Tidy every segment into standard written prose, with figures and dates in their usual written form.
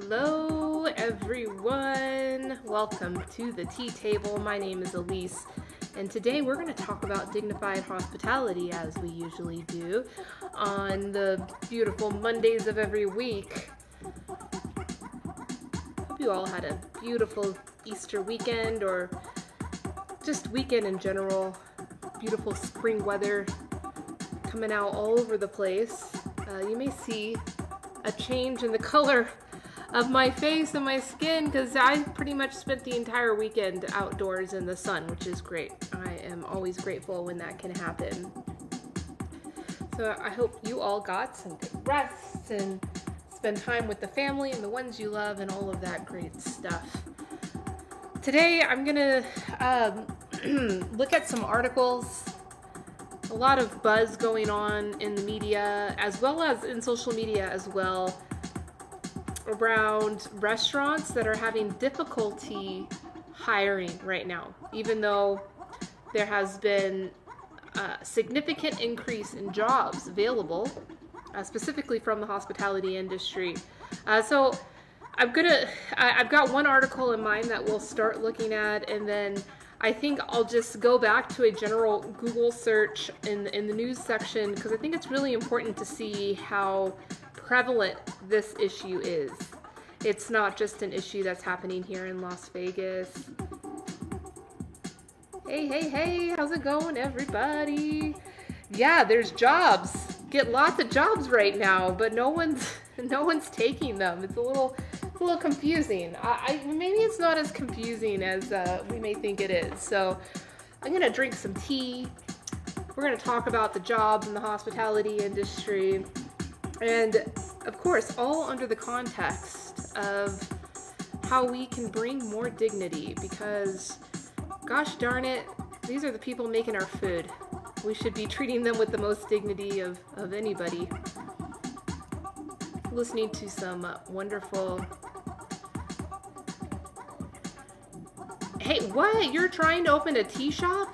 Hello everyone, welcome to the tea table. My name is Elise and today we're going to talk about dignified hospitality as we usually do on the beautiful Mondays of every week. Hope you all had a beautiful Easter weekend or just weekend in general. Beautiful spring weather coming out all over the place. You may see a change in the color of my face and my skin because I pretty much spent the entire weekend outdoors in the sun, which is great. I am always grateful when that can happen. So I hope you all got some good rest and spend time with the family and the ones you love and all of that great stuff. Today I'm gonna look at some articles. A lot of buzz going on in the media as well as in social media as well around restaurants that are having difficulty hiring right now, even though there has been a significant increase in jobs available, specifically from the hospitality industry. So I've got one article in mind that we'll start looking at, and then I think I'll just go back to a general Google search in the news section because I think it's really important to see how prevalent this issue is. It's not just an issue that's happening here in Las Vegas. Hey, how's it going, everybody? Yeah, there's jobs. Get lots of jobs right now, but no one's taking them. It's a little confusing. Maybe it's not as confusing as we may think it is. So I'm gonna drink some tea. We're gonna talk about the jobs in the hospitality industry. And of course, all under the context of how we can bring more dignity because, gosh darn it, these are the people making our food. We should be treating them with the most dignity of anybody. Listening to some wonderful... Hey, what? You're trying to open a tea shop?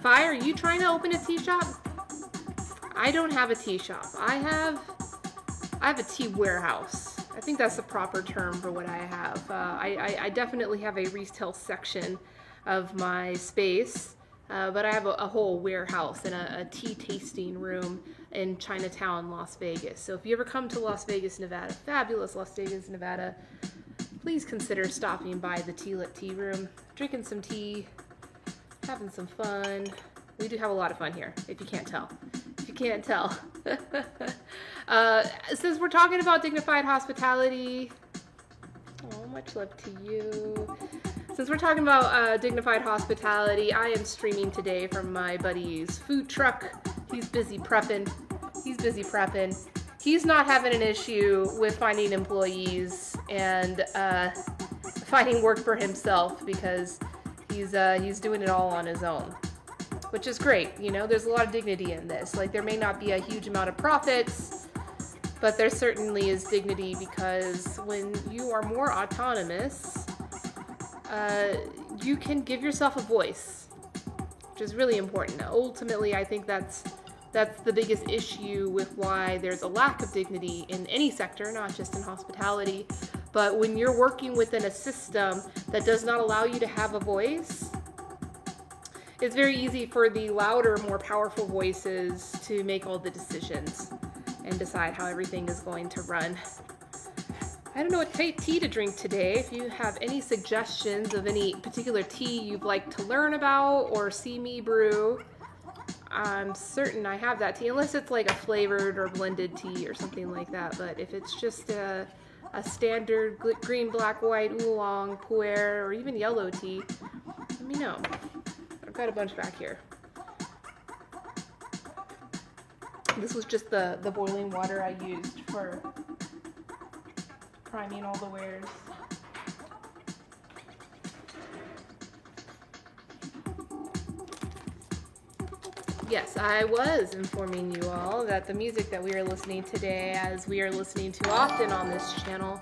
Fire, are you trying to open a tea shop? I don't have a tea shop. I have a tea warehouse. I think that's the proper term for what I have. I definitely have a retail section of my space, but I have a whole warehouse and a tea tasting room in Chinatown, Las Vegas. So if you ever come to Las Vegas, Nevada, fabulous Las Vegas, Nevada, please consider stopping by the Tea-Lit Tea Room, drinking some tea, having some fun. We do have a lot of fun here, if you can't tell. Since we're talking about dignified hospitality, oh, much love to you. Since we're talking about dignified hospitality, I am streaming today from my buddy's food truck. He's busy prepping. He's not having an issue with finding employees and finding work for himself because he's doing it all on his own, which is great. You know, there's a lot of dignity in this. Like, there may not be a huge amount of profits, but there certainly is dignity because when you are more autonomous, you can give yourself a voice, which is really important. Ultimately, I think that's the biggest issue with why there's a lack of dignity in any sector, not just in hospitality. But when you're working within a system that does not allow you to have a voice, it's very easy for the louder, more powerful voices to make all the decisions and decide how everything is going to run. I don't know what tea to drink today. If you have any suggestions of any particular tea you'd like to learn about or see me brew, I'm certain I have that tea, unless it's like a flavored or blended tea or something like that. But if it's just a standard green, black, white, oolong, pu'er, or even yellow tea, let me know. I've got a bunch back here. This was just the boiling water I used for priming all the wares. Yes, I was informing you all that the music that we are listening today, as we are listening to often on this channel.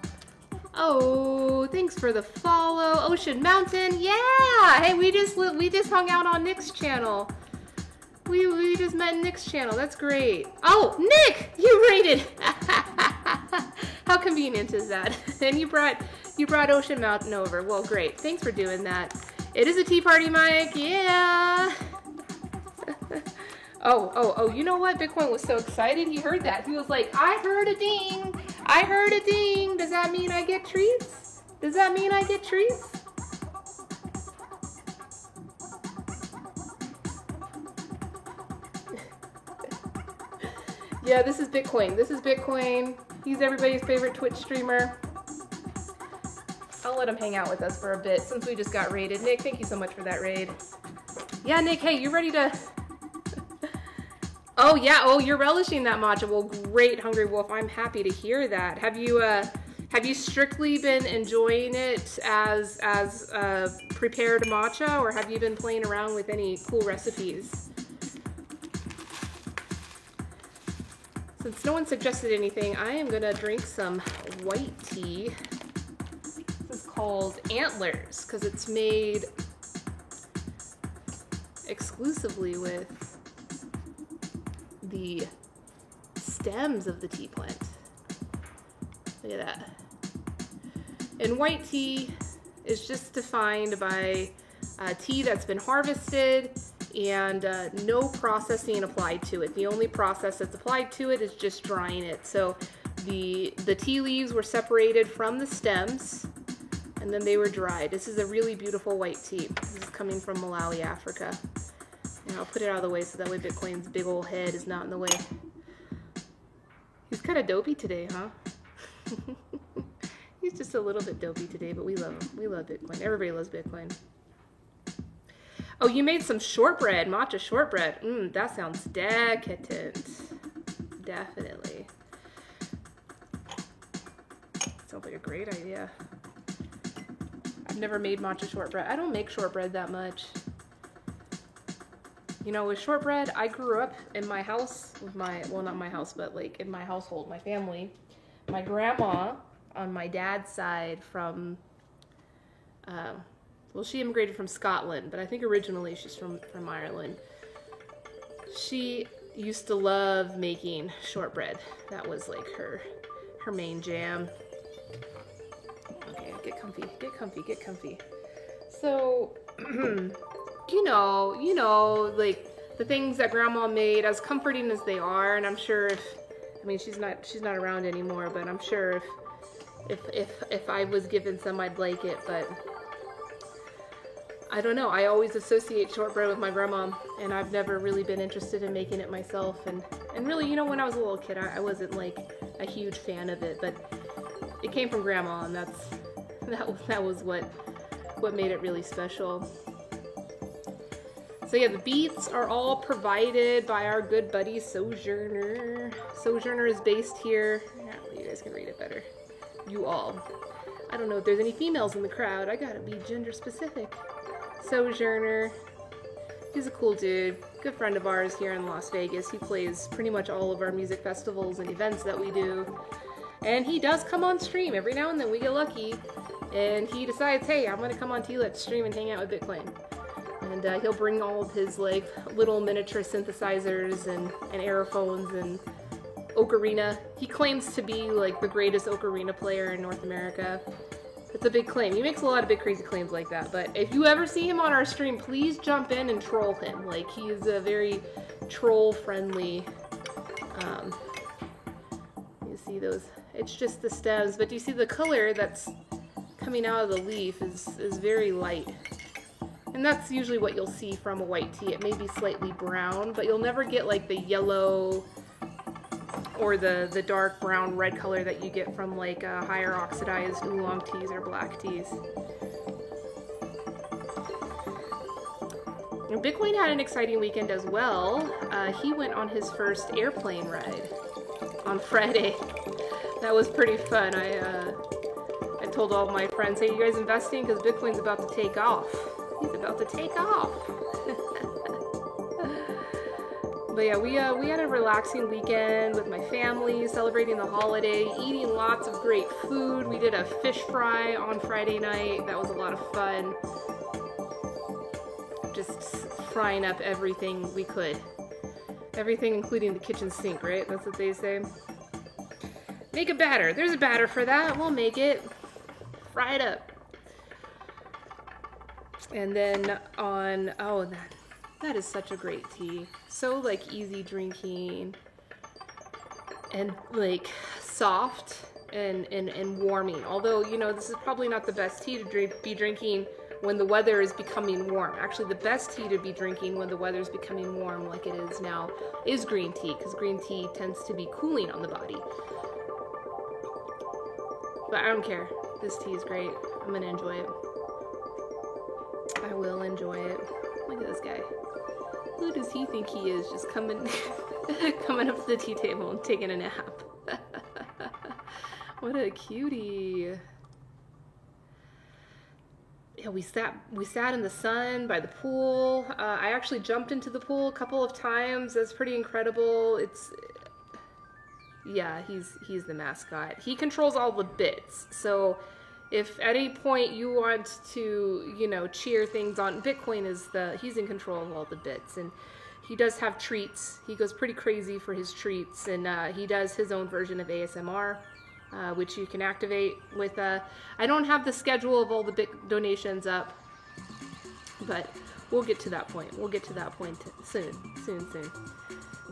Oh, thanks for the follow, Ocean Mountain. Yeah, hey, we just hung out on Nick's channel. We just met Nick's channel. That's great. Oh, Nick, you rated. How convenient is that? And you brought Ocean Mountain over. Well, great. Thanks for doing that. It is a tea party, Mike. Yeah. Oh, you know what? Bitcoin was so excited. He heard that. He was like, I heard a ding. I heard a ding. Does that mean I get treats? Does that mean I get treats? Yeah, this is Bitcoin. This is Bitcoin. He's everybody's favorite Twitch streamer. I'll let him hang out with us for a bit since we just got raided. Nick, thank you so much for that raid. Yeah, Nick, hey, you ready to... Oh, yeah. Oh, you're relishing that matcha. Well, great, Hungry Wolf. I'm happy to hear that. Have you strictly been enjoying it as prepared matcha, or have you been playing around with any cool recipes? Since no one suggested anything, I am gonna drink some white tea. This is called Antlers because it's made exclusively with the stems of the tea plant. Look at that. And white tea is just defined by tea that's been harvested and no processing applied to it. The only process that's applied to it is just drying it. So the tea leaves were separated from the stems and then they were dried. This is a really beautiful white tea. This is coming from Malawi, Africa. And I'll put it out of the way so that way Bitcoin's big old head is not in the way. He's kind of dopey today, huh? He's just a little bit dopey today, but we love him. We love Bitcoin. Everybody loves Bitcoin. Oh, you made some shortbread, matcha shortbread. That sounds decadent. Definitely. Sounds like a great idea. I've never made matcha shortbread. I don't make shortbread that much. You know, with shortbread, I grew up in my house with well, not my house, but like in my household, my family. My grandma on my dad's side from, well, she immigrated from Scotland, but I think originally she's from Ireland. She used to love making shortbread. That was like her main jam. Okay, get comfy, get comfy, get comfy. So, you know, like the things that Grandma made, as comforting as they are, and I'm sure I mean, she's not around anymore, but I'm sure if I was given some, I'd like it, but I don't know. I always associate shortbread with my grandma, and I've never really been interested in making it myself. And really, you know, when I was a little kid, I wasn't like a huge fan of it, but it came from Grandma, and that was what made it really special. So yeah, the beats are all provided by our good buddy Sojourner. Sojourner is based here. Yeah, you guys can read it better. You all. I don't know if there's any females in the crowd. I gotta be gender specific. Sojourner. He's a cool dude. Good friend of ours here in Las Vegas. He plays pretty much all of our music festivals and events that we do. And he does come on stream. Every now and then we get lucky. And he decides, hey, I'm gonna come on Let's stream and hang out with Bitcoin. And he'll bring all of his like little miniature synthesizers and aerophones and ocarina. He claims to be like the greatest ocarina player in North America. It's a big claim. He makes a lot of big crazy claims like that. But if you ever see him on our stream, please jump in and troll him. Like, he is a very troll friendly. You see those? It's just the stems, but do you see the color that's coming out of the leaf is very light. And that's usually what you'll see from a white tea. It may be slightly brown, but you'll never get like the yellow or the dark brown red color that you get from like higher oxidized oolong teas or black teas. And Bitcoin had an exciting weekend as well. He went on his first airplane ride on Friday. That was pretty fun. I told all my friends, hey, you guys investing? Because Bitcoin's about to take off. He's about to take off. But yeah, we had a relaxing weekend with my family, celebrating the holiday, eating lots of great food. We did a fish fry on Friday night. That was a lot of fun. Just frying up everything we could. Everything including the kitchen sink, right? That's what they say. Make a batter. There's a batter for that. We'll make it. Fry it up. And then on, oh, that is such a great tea. So like easy drinking and like soft and warming. Although, you know, this is probably not the best tea to be drinking when the weather is becoming warm. Actually, the best tea to be drinking when the weather is becoming warm like it is now is green tea, because green tea tends to be cooling on the body. But I don't care. This tea is great. I'm gonna enjoy it. I will enjoy it. Look at this guy. Who does he think he is? Just coming coming up to the tea table and taking a nap. What a cutie. Yeah, we sat in the sun by the pool. I actually jumped into the pool a couple of times. That's pretty incredible. Yeah, he's the mascot. He controls all the bits. So if at any point you want to, you know, cheer things on, Bitcoin he's in control of all the bits, and he does have treats. He goes pretty crazy for his treats, and he does his own version of ASMR, which you can activate with, I don't have the schedule of all the Bit donations up, but we'll get to that point. We'll get to that point soon.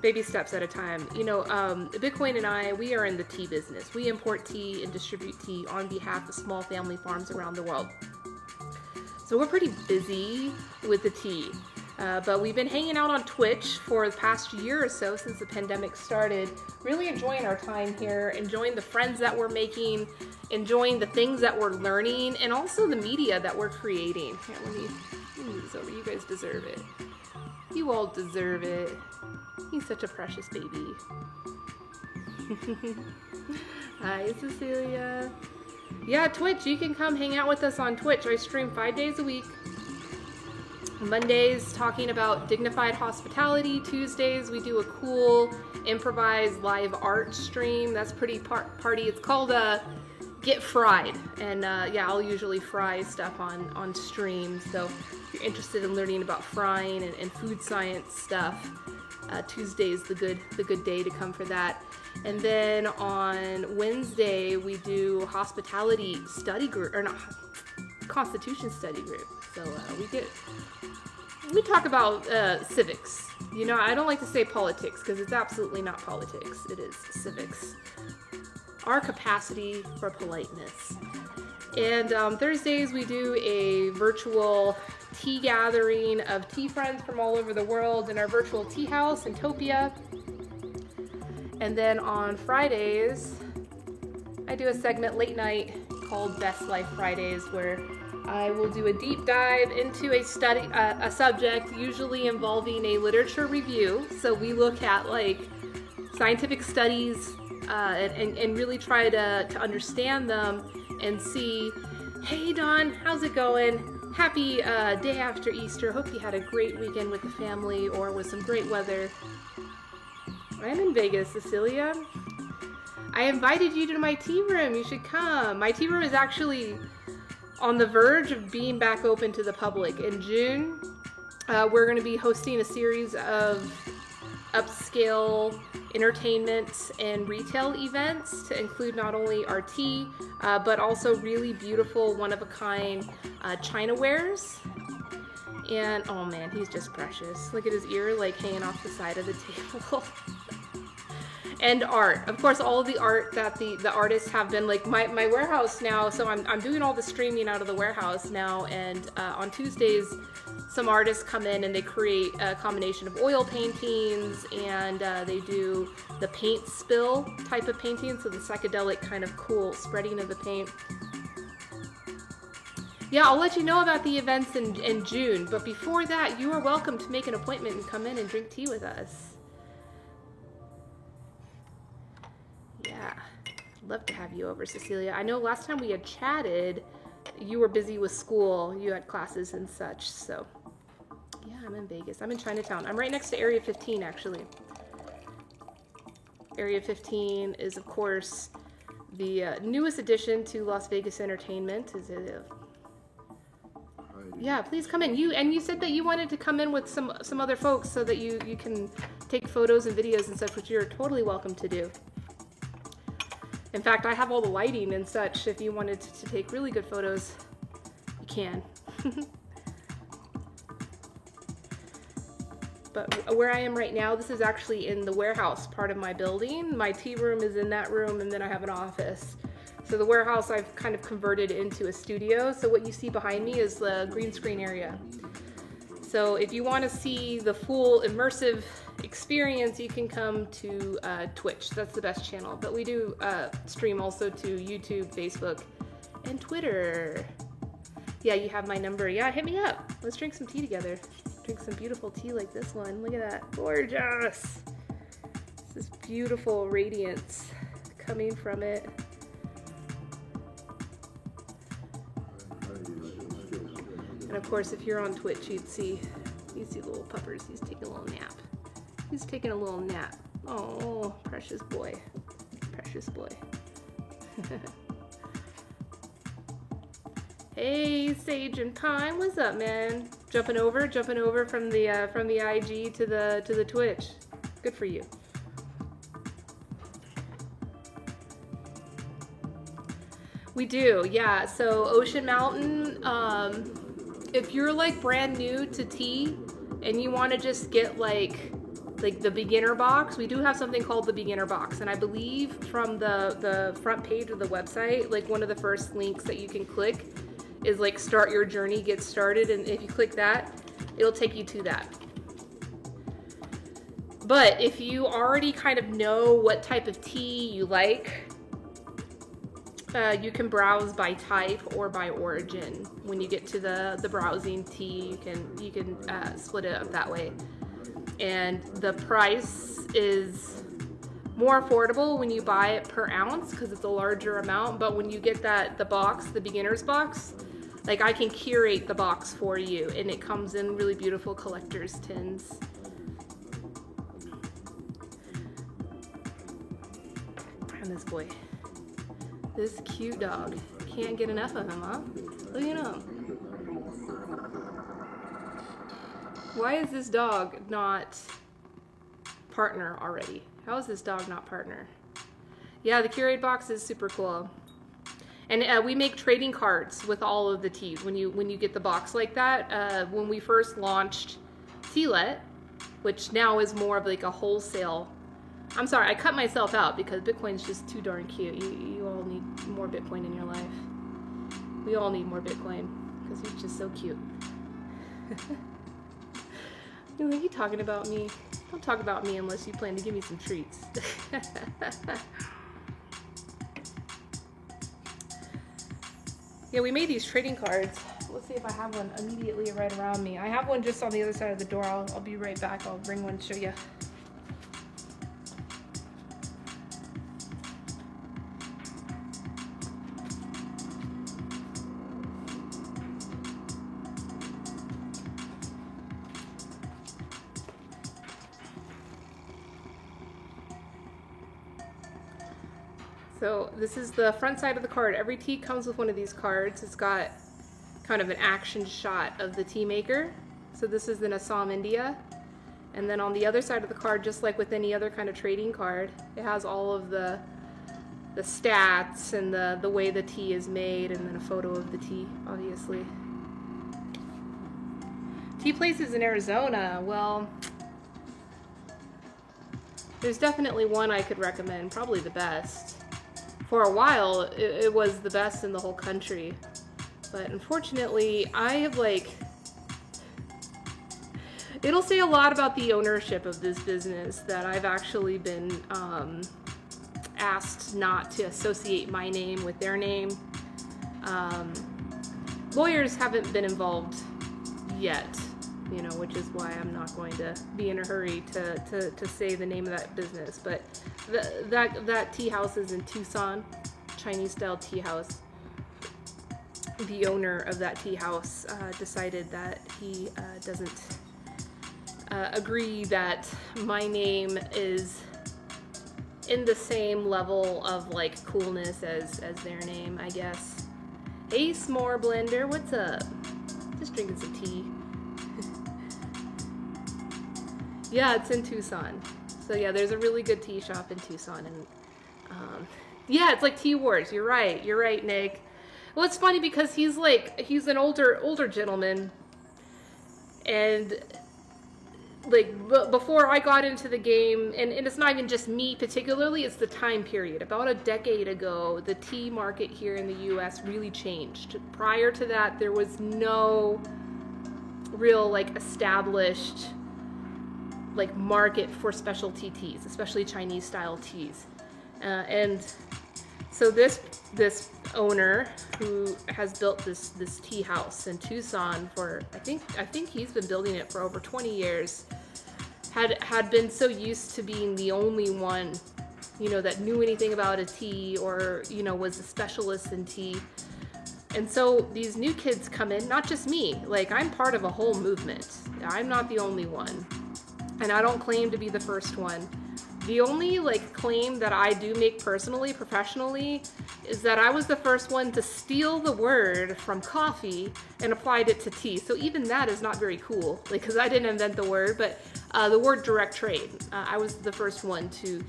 Baby steps at a time. You know, Bitcoin and we are in the tea business. We import tea and distribute tea on behalf of small family farms around the world. So we're pretty busy with the tea. But we've been hanging out on Twitch for the past year or so since the pandemic started, really enjoying our time here, enjoying the friends that we're making, enjoying the things that we're learning, and also the media that we're creating. Here, let me move this over. You guys deserve it. You all deserve it. He's such a precious baby. Hi, Cecilia. Yeah, Twitch. You can come hang out with us on Twitch. I stream 5 days a week. Mondays talking about dignified hospitality. Tuesdays we do a cool improvised live art stream. That's pretty party. It's called Get Fried, and yeah, I'll usually fry stuff on stream. So if you're interested in learning about frying and food science stuff, Tuesday is the good day to come for that. And then on Wednesday we do hospitality study group, or not, Constitution study group. So we talk about civics. You know, I don't like to say politics because it's absolutely not politics. It is civics. Our capacity for politeness. And Thursdays we do a virtual tea gathering of tea friends from all over the world in our virtual tea house in Topia. And then on Fridays, I do a segment late night called Best Life Fridays, where I will do a deep dive into a subject, usually involving a literature review. So we look at like scientific studies and really try to understand them and see, hey Dawn, how's it going? Happy day after Easter. Hope you had a great weekend with the family or with some great weather. I'm in Vegas, Cecilia. I invited you to my tea room. You should come. My tea room is actually on the verge of being back open to the public. In June, we're going to be hosting a series of upscale entertainment and retail events to include not only our tea, but also really beautiful, one-of-a-kind Chinawares. And, oh man, he's just precious. Look at his ear, like, hanging off the side of the table. And art. Of course, all of the art that the artists have been, like, my warehouse now, so I'm doing all the streaming out of the warehouse now, and on Tuesdays, some artists come in and they create a combination of oil paintings, and they do the paint spill type of painting, so the psychedelic kind of cool spreading of the paint. Yeah, I'll let you know about the events in June, but before that, you are welcome to make an appointment and come in and drink tea with us. Yeah, I'd love to have you over, Cecilia. I know last time we had chatted, you were busy with school. You had classes and such, so yeah, I'm in Vegas. I'm in Chinatown. I'm right next to Area 15, actually. Area 15 is, of course, the newest addition to Las Vegas Entertainment. Yeah, please come in. You said that you wanted to come in with some other folks so that you can take photos and videos and such, which you're totally welcome to do. In fact, I have all the lighting and such. If you wanted to take really good photos, you can. But where I am right now, this is actually in the warehouse part of my building. My tea room is in that room, and then I have an office. So the warehouse I've kind of converted into a studio. So what you see behind me is the green screen area. So if you want to see the full immersive experience, you can come to Twitch. That's the best channel. But we do stream also to YouTube, Facebook, and Twitter. Yeah, you have my number. Yeah, hit me up. Let's drink some tea together. Drink some beautiful tea like this one. Look at that. Gorgeous. This beautiful radiance coming from it. And of course, if you're on Twitch, you'd see little puppers. He's taking a little nap. He's taking a little nap. Oh, precious boy. Precious boy. Hey, Sage and Pine, what's up, man? Jumping over from the IG to the Twitch. Good for you. We do, yeah. So Ocean Mountain, if you're like brand new to tea and you want to just get like the beginner box, we do have something called the beginner box, and I believe from the front page of the website, like one of the first links that you can click is like start your journey, get started, and if you click that, it'll take you to that. But if you already kind of know what type of tea you like, you can browse by type or by origin. When you get to the browsing tea, you can split it up that way. And the price is more affordable when you buy it per ounce because it's a larger amount. But when you get the box, the beginner's box, like I can curate the box for you, and it comes in really beautiful collector's tins. And this boy, this cute dog, can't get enough of him, huh? Look at him. Why is this dog not partner already? How is this dog not partner? Yeah, the curate box is super cool. And we make trading cards with all of the teas when you get the box like that. When we first launched Tealet, which now is more of like a wholesale. I'm sorry, I cut myself out because Bitcoin's just too darn cute. You all need more Bitcoin in your life. We all need more Bitcoin because he's just so cute. Are you talking about me? Don't talk about me unless you plan to give me some treats. Yeah, we made these trading cards. Let's see if I have one immediately right around me. I have one just on the other side of the door. I'll be right back. I'll bring one to show you. So this is the front side of the card. Every tea comes with one of these cards. It's got kind of an action shot of the tea maker. So this is in Assam, India. And then on the other side of the card, just like with any other kind of trading card, it has all of the stats and the way the tea is made, and then a photo of the tea, obviously. Tea places in Arizona, well, there's definitely one I could recommend, probably the best. For a while, it was the best in the whole country. But unfortunately, I have it'll say a lot about the ownership of this business that I've actually been asked not to associate my name with their name. Lawyers haven't been involved yet, which is why I'm not going to be in a hurry to say the name of that business. But that tea house is in Tucson, Chinese style tea house. The owner of that tea house decided that he doesn't agree that my name is in the same level of coolness as their name, I guess. Hey, S'more Blender, what's up? Just drinking some tea. Yeah, it's in Tucson. So yeah, there's a really good tea shop in Tucson, and yeah, it's like Tea Wars. You're right, Nick. Well, it's funny because he's an older gentleman, and like before I got into the game, and it's not even just me particularly, it's the time period. About a decade ago, the tea market here in the US really changed. Prior to that, there was no real like established like market for specialty teas, especially Chinese style teas. And so this owner who has built this tea house in Tucson for I think he's been building it for over 20 years, had been so used to being the only one, you know, that knew anything about a tea or, you know, was a specialist in tea. And so these new kids come in, not just me, like I'm part of a whole movement. I'm not the only one. And I don't claim to be the first one. The only like claim that I do make personally, professionally, is that I was the first one to steal the word from coffee and applied it to tea. So even that is not very cool, like, because I didn't invent the word, but the word direct trade. I was the first one to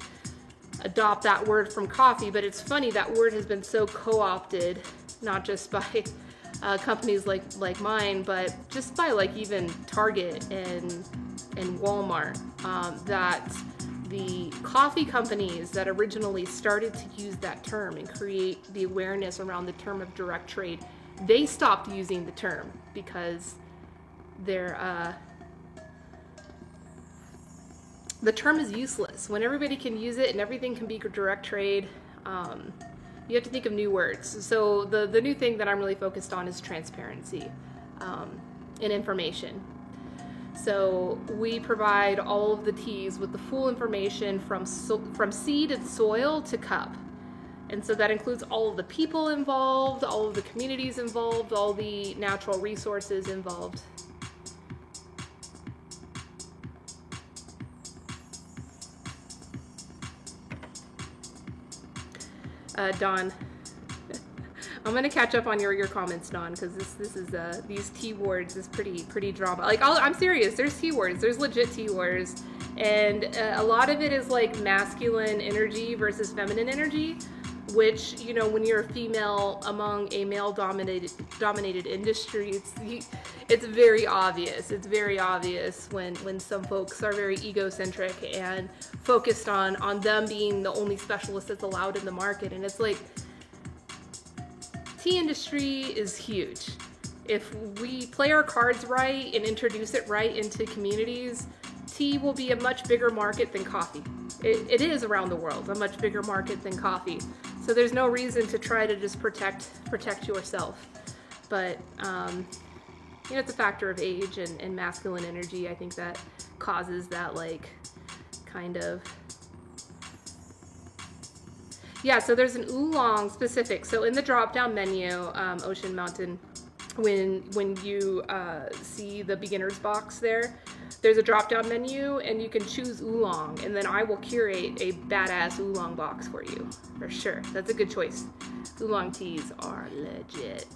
adopt that word from coffee, but it's funny that word has been so co-opted, not just by companies like mine, but just by like even Target and Walmart, that the coffee companies that originally started to use that term and create the awareness around the term of direct trade, they stopped using the term because the term is useless. When everybody can use it and everything can be direct trade, you have to think of new words. So the new thing that I'm really focused on is transparency and information. So we provide all of the teas with the full information from seed and soil to cup. And so that includes all of the people involved, all of the communities involved, all the natural resources involved. Don, I'm gonna catch up on your comments, Don, because this is these tea wars is pretty drama. Like I'm serious. There's tea wars. There's legit tea wars, and a lot of it is like masculine energy versus feminine energy, which, you know, when you're a female among a male dominated industry, it's very obvious. It's very obvious when some folks are very egocentric and focused on them being the only specialist that's allowed in the market, and it's like, tea industry is huge. If we play our cards right and introduce it right into communities, tea will be a much bigger market than coffee. It is around the world, a much bigger market than coffee. So there's no reason to try to just protect yourself. But you know, it's a factor of age and masculine energy. I think that causes that, like, kind of. Yeah, so there's an oolong specific. So in the drop-down menu, Ocean Mountain, when you see the beginner's box there's a drop-down menu, and you can choose oolong, and then I will curate a badass oolong box for you, for sure. That's a good choice. Oolong teas are legit.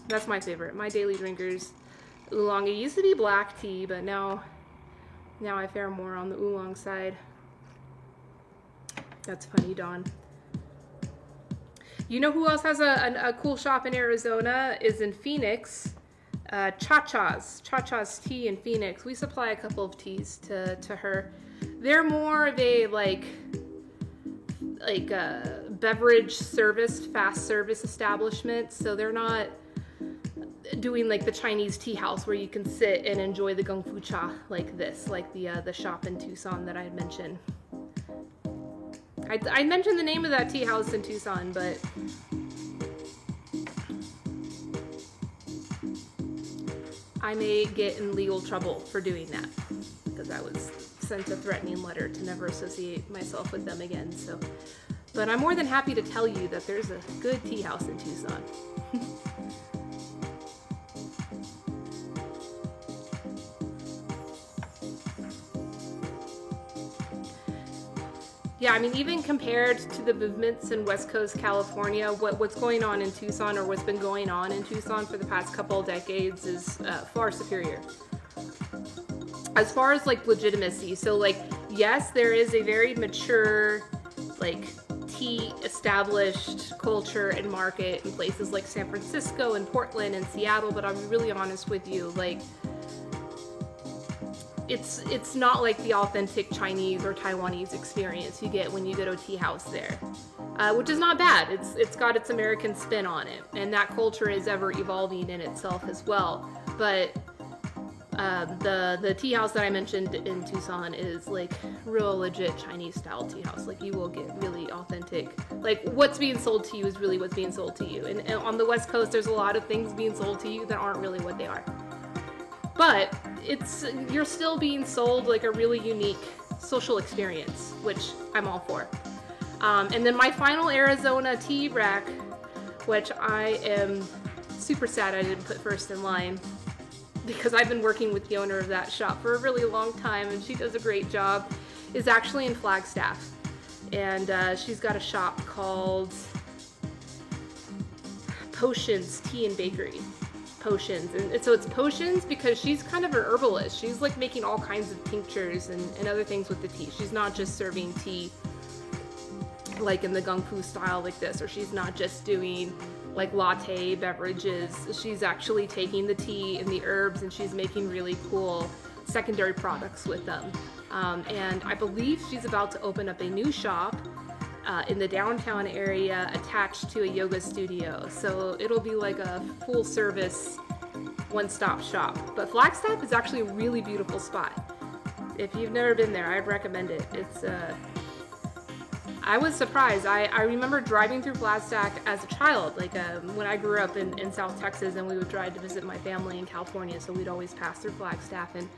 That's my favorite. My daily drinkers, oolong. It used to be black tea, but now I fare more on the oolong side. That's funny, Dawn. You know who else has a cool shop in Arizona? Is in Phoenix. Cha-Cha's tea in Phoenix. We supply a couple of teas to her. They're more of a like a beverage service, fast service establishment. So they're not doing like the Chinese tea house where you can sit and enjoy the Gong Fu Cha like this, like the shop in Tucson that I had mentioned. I mentioned the name of that tea house in Tucson, but I may get in legal trouble for doing that because I was sent a threatening letter to never associate myself with them again. So, but I'm more than happy to tell you that there's a good tea house in Tucson. Yeah, I mean, even compared to the movements in West Coast California, what's going on in Tucson, or what's been going on in Tucson for the past couple of decades, is far superior. as far as like legitimacy, so like, yes, there is a very mature like tea established culture and market in places like San Francisco and Portland and Seattle, but I'll be really honest with you, like it's not like the authentic Chinese or Taiwanese experience you get when you go to a tea house there, which is not bad. It's got its American spin on it, and that culture is ever evolving in itself as well. But the tea house that I mentioned in Tucson is like real legit Chinese style tea house. Like you will get really authentic, like what's being sold to you is really what's being sold to you. And on the West Coast, there's a lot of things being sold to you that aren't really what they are. But you're still being sold like a really unique social experience, which I'm all for. And then my final Arizona tea rack, which I am super sad I didn't put first in line, because I've been working with the owner of that shop for a really long time and she does a great job, is actually in Flagstaff. And she's got a shop called Potions Tea and Bakery. Potions. And so it's potions because she's kind of an herbalist. She's like making all kinds of tinctures and other things with the tea. She's not just serving tea like in the Gung Fu style like this, or she's not just doing like latte beverages. She's actually taking the tea and the herbs and she's making really cool secondary products with them. And I believe she's about to open up a new shop in the downtown area attached to a yoga studio. So it'll be like a full service one-stop shop. But Flagstaff is actually a really beautiful spot. If you've never been there, I'd recommend it. It's I was surprised. I remember driving through Flagstaff as a child, like when I grew up in South Texas, and we would drive to visit my family in California, so we'd always pass through Flagstaff. And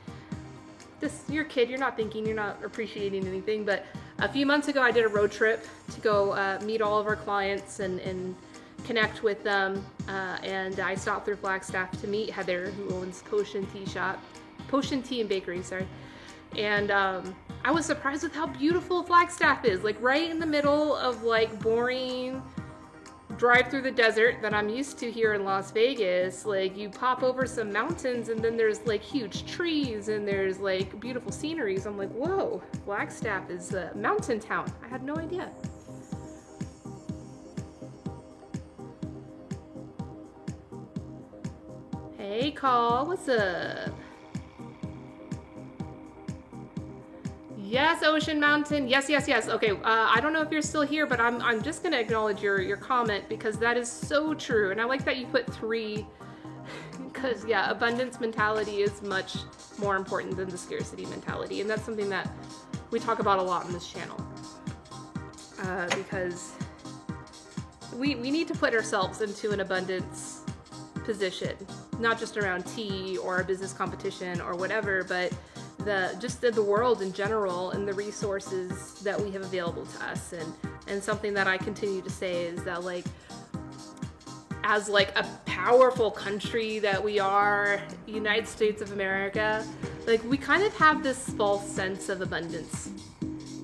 you're a kid, you're not thinking, you're not appreciating anything, but a few months ago I did a road trip to go meet all of our clients and connect with them, and I stopped through Flagstaff to meet Heather, who owns Potion Tea and Bakery, sorry. And I was surprised with how beautiful Flagstaff is, like right in the middle of like boring drive through the desert that I'm used to here in Las Vegas. Like you pop over some mountains and then there's like huge trees and there's like beautiful sceneries. I'm like, whoa, Flagstaff is a mountain town. I had no idea. Hey, Call, what's up? Yes, Ocean Mountain. Yes. Okay, I don't know if you're still here, but I'm just gonna acknowledge your comment because that is so true. And I like that you put 3, because yeah, abundance mentality is much more important than the scarcity mentality. And that's something that we talk about a lot on this channel. Because we need to put ourselves into an abundance position, not just around tea or a business competition or whatever, but the world in general and the resources that we have available to us. And something that I continue to say is that, like, as like a powerful country that we are, United States of America, like we kind of have this false sense of abundance.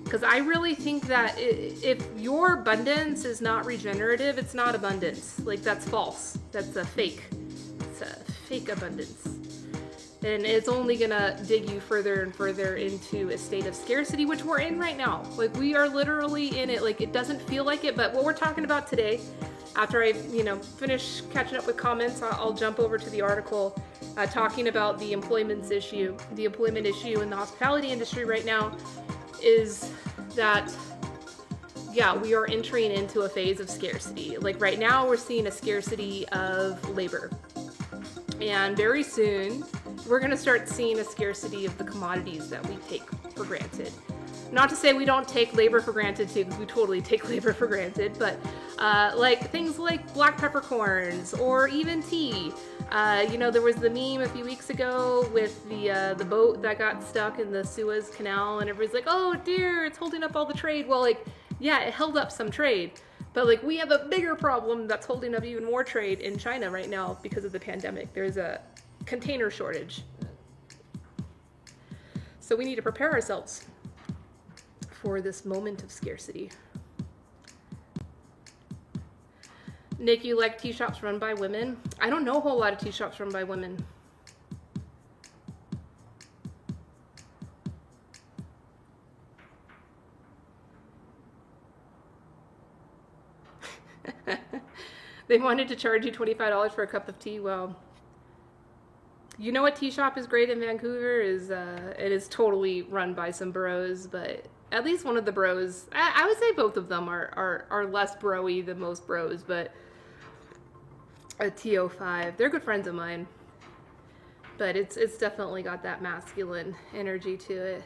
Because I really think that if your abundance is not regenerative, it's not abundance. Like, that's false. That's a fake. It's a fake abundance. And it's only gonna dig you further and further into a state of scarcity, which we're in right now. Like, we are literally in it. Like, it doesn't feel like it, but what we're talking about today, after I, finish catching up with comments, I'll jump over to the article talking about the employment issue. The employment issue in the hospitality industry right now is that, yeah, we are entering into a phase of scarcity. Like, right now we're seeing a scarcity of labor. And very soon, we're going to start seeing a scarcity of the commodities that we take for granted. Not to say we don't take labor for granted too, because we totally take labor for granted, but like things like black peppercorns or even tea. There was the meme a few weeks ago with the boat that got stuck in the Suez Canal, and everybody's like, oh dear, it's holding up all the trade. Well, like, yeah, it held up some trade. But like, we have a bigger problem that's holding up even more trade in China right now because of the pandemic. There's a container shortage. So we need to prepare ourselves for this moment of scarcity. Nick, you like tea shops run by women? I don't know a whole lot of tea shops run by women. They wanted to charge you $25 for a cup of tea. Well, you know what tea shop is great in Vancouver is it is totally run by some bros, but at least one of the bros, I would say both of them are less bro-y than most bros, but a TO5, they're good friends of mine. But it's definitely got that masculine energy to it.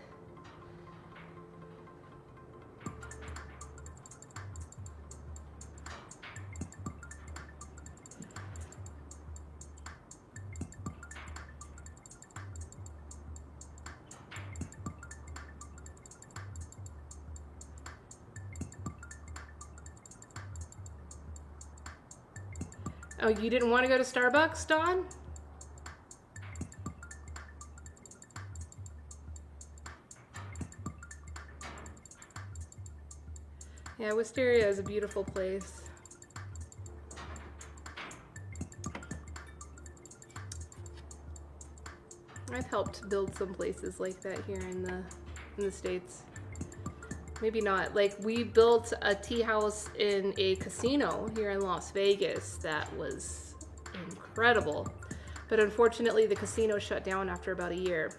Oh, you didn't want to go to Starbucks, Dawn? Yeah, Wisteria is a beautiful place. I've helped build some places like that here in the States. Maybe not. Like, we built a tea house in a casino here in Las Vegas that was incredible. But unfortunately, the casino shut down after about a year.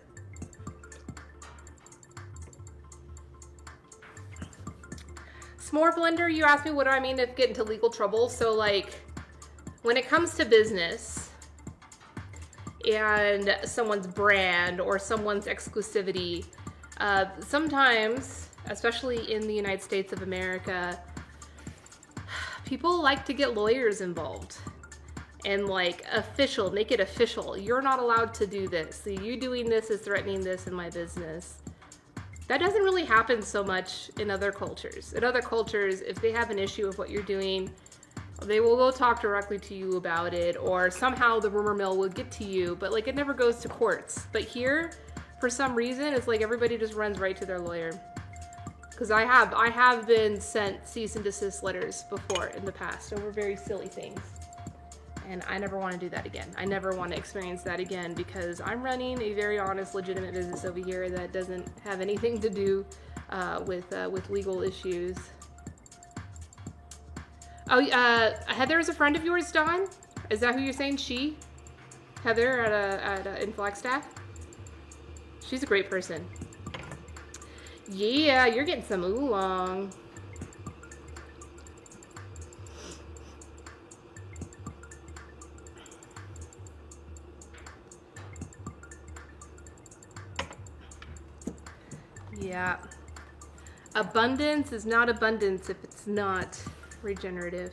S'more Blender, you asked me what do I mean if get into legal trouble. So, like, when it comes to business and someone's brand or someone's exclusivity, sometimes, especially in the United States of America, people like to get lawyers involved and like make it official. You're not allowed to do this. So you doing this is threatening this in my business. That doesn't really happen so much in other cultures. In other cultures, if they have an issue with what you're doing, they will go talk directly to you about it, or somehow the rumor mill will get to you, but like it never goes to courts. But here, for some reason, it's like everybody just runs right to their lawyer. Because I have been sent cease and desist letters before in the past over very silly things. And I never want to do that again. I never want to experience that again because I'm running a very honest, legitimate business over here that doesn't have anything to do with legal issues. Oh, Heather is a friend of yours, Dawn? Is that who you're saying? She? Heather in Flagstaff? She's a great person. Yeah, you're getting some oolong. Yeah. Abundance is not abundance if it's not regenerative.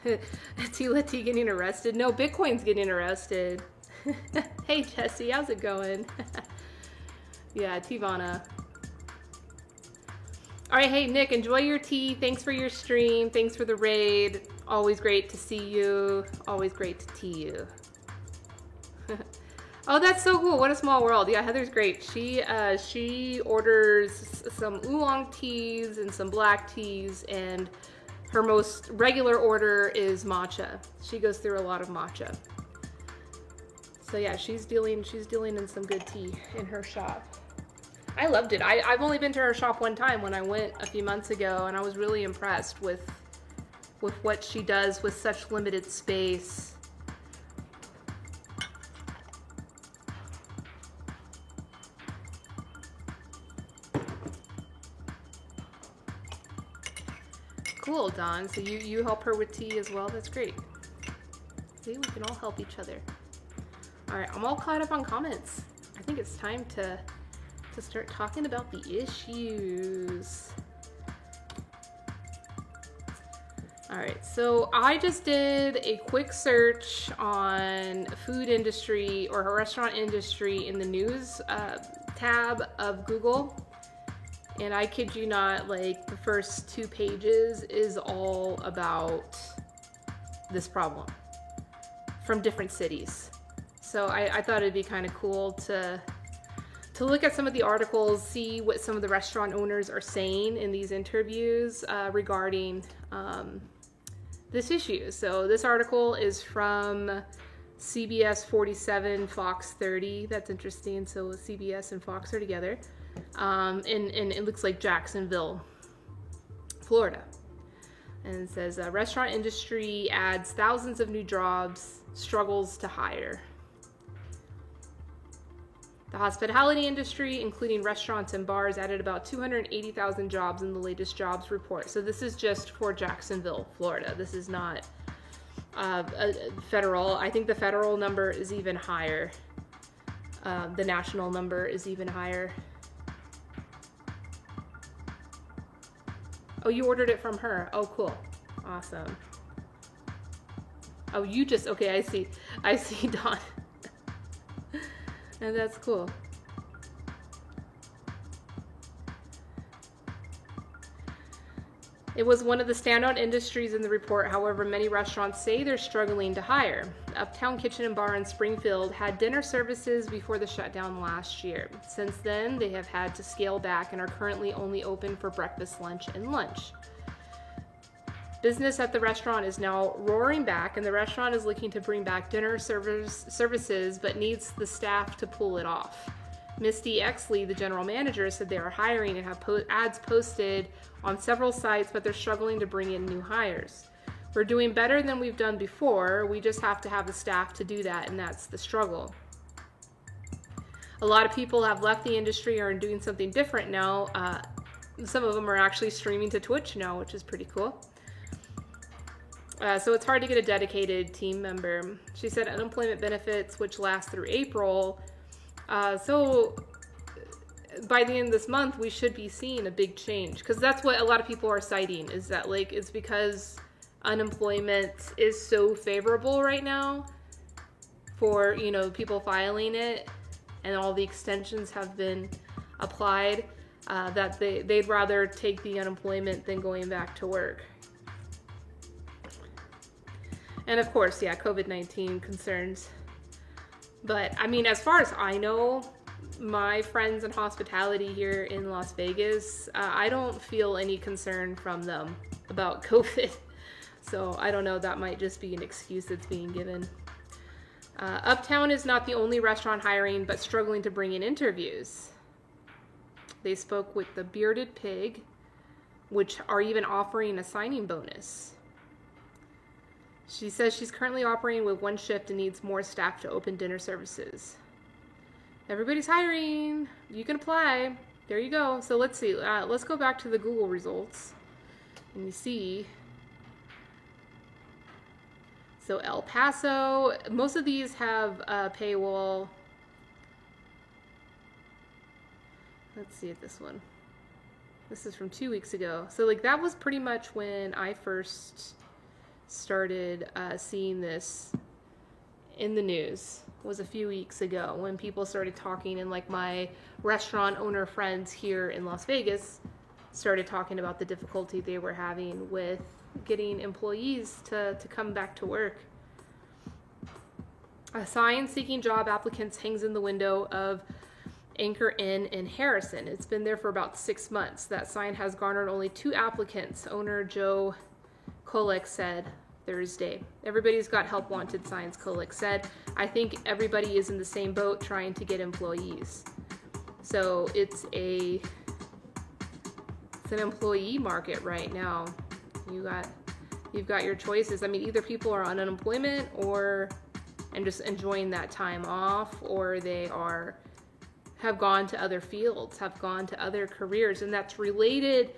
Tila T getting arrested? No, Bitcoin's getting arrested. Hey Jesse, how's it going? Yeah, Tivana. Alright, hey Nick, enjoy your tea. Thanks for your stream. Thanks for the raid. Always great to see you. Always great to tea you. Oh, that's so cool. What a small world. Yeah, Heather's great. She orders some oolong teas and some black teas, and her most regular order is matcha. She goes through a lot of matcha. So yeah, she's dealing in some good tea in her shop. I loved it. I've only been to her shop one time when I went a few months ago, and I was really impressed with what she does with such limited space. Cool, Dawn. So you help her with tea as well? That's great. See, we can all help each other. All right, I'm all caught up on comments. I think it's time to start talking about the issues. All right, so I just did a quick search on food industry or restaurant industry in the news tab of Google. And I kid you not, like the first 2 pages is all about this problem from different cities. So I thought it'd be kind of cool to look at some of the articles, see what some of the restaurant owners are saying in these interviews regarding this issue. So this article is from CBS 47, Fox 30. That's interesting. So CBS and Fox are together. And it looks like Jacksonville, Florida. And it says, restaurant industry adds thousands of new jobs, struggles to hire. The hospitality industry, including restaurants and bars, added about 280,000 jobs in the latest jobs report. So this is just for Jacksonville, Florida. This is not federal. I think the federal number is even higher. The national number is even higher. Oh, you ordered it from her. Oh, cool. Awesome. Oh, you just, okay, I see. I see, Dawn. And that's cool. It was one of the standout industries in the report. However, many restaurants say they're struggling to hire. Uptown Kitchen and Bar in Springfield had dinner services before the shutdown last year. Since then, they have had to scale back and are currently only open for breakfast, lunch, and lunch. Business at the restaurant is now roaring back, and the restaurant is looking to bring back dinner services, but needs the staff to pull it off. Misty Exley, the general manager, said they are hiring and have ads posted on several sites, but they're struggling to bring in new hires. We're doing better than we've done before. We just have to have the staff to do that, and that's the struggle. A lot of people have left the industry or are doing something different now. Some of them are actually streaming to Twitch now, which is pretty cool. So it's hard to get a dedicated team member. She said unemployment benefits, which last through April. So by the end of this month, we should be seeing a big change, because that's what a lot of people are citing, is that like it's because unemployment is so favorable right now for, you know, people filing it, and all the extensions have been applied, that they'd rather take the unemployment than going back to work. And of course, yeah, COVID-19 concerns. But I mean, as far as I know, my friends in hospitality here in Las Vegas, I don't feel any concern from them about COVID. So I don't know, that might just be an excuse that's being given. Uptown is not the only restaurant hiring, but struggling to bring in interviews. They spoke with the Bearded Pig, which are even offering a signing bonus. She says she's currently operating with one shift and needs more staff to open dinner services. Everybody's hiring. You can apply. There you go. So let's see. Let's go back to the Google results. And you see. So El Paso. Most of these have a paywall. Let's see at this one. This is from 2 weeks ago. So like that was pretty much when I first started seeing this in the news. Was a few weeks ago when people started talking, and like my restaurant owner friends here in Las Vegas started talking about the difficulty they were having with getting employees to come back to work. A sign seeking job applicants hangs in the window of Anchor Inn in Harrison. It's been there for about 6 months. That sign has garnered only 2 applicants, owner Joe Kolek said Thursday. Everybody's got help wanted signs, Kolek said. I think everybody is in the same boat trying to get employees. So it's an employee market right now. You've got your choices. I mean, either people are on unemployment and just enjoying that time off, or they have gone to other fields, have gone to other careers, and that's related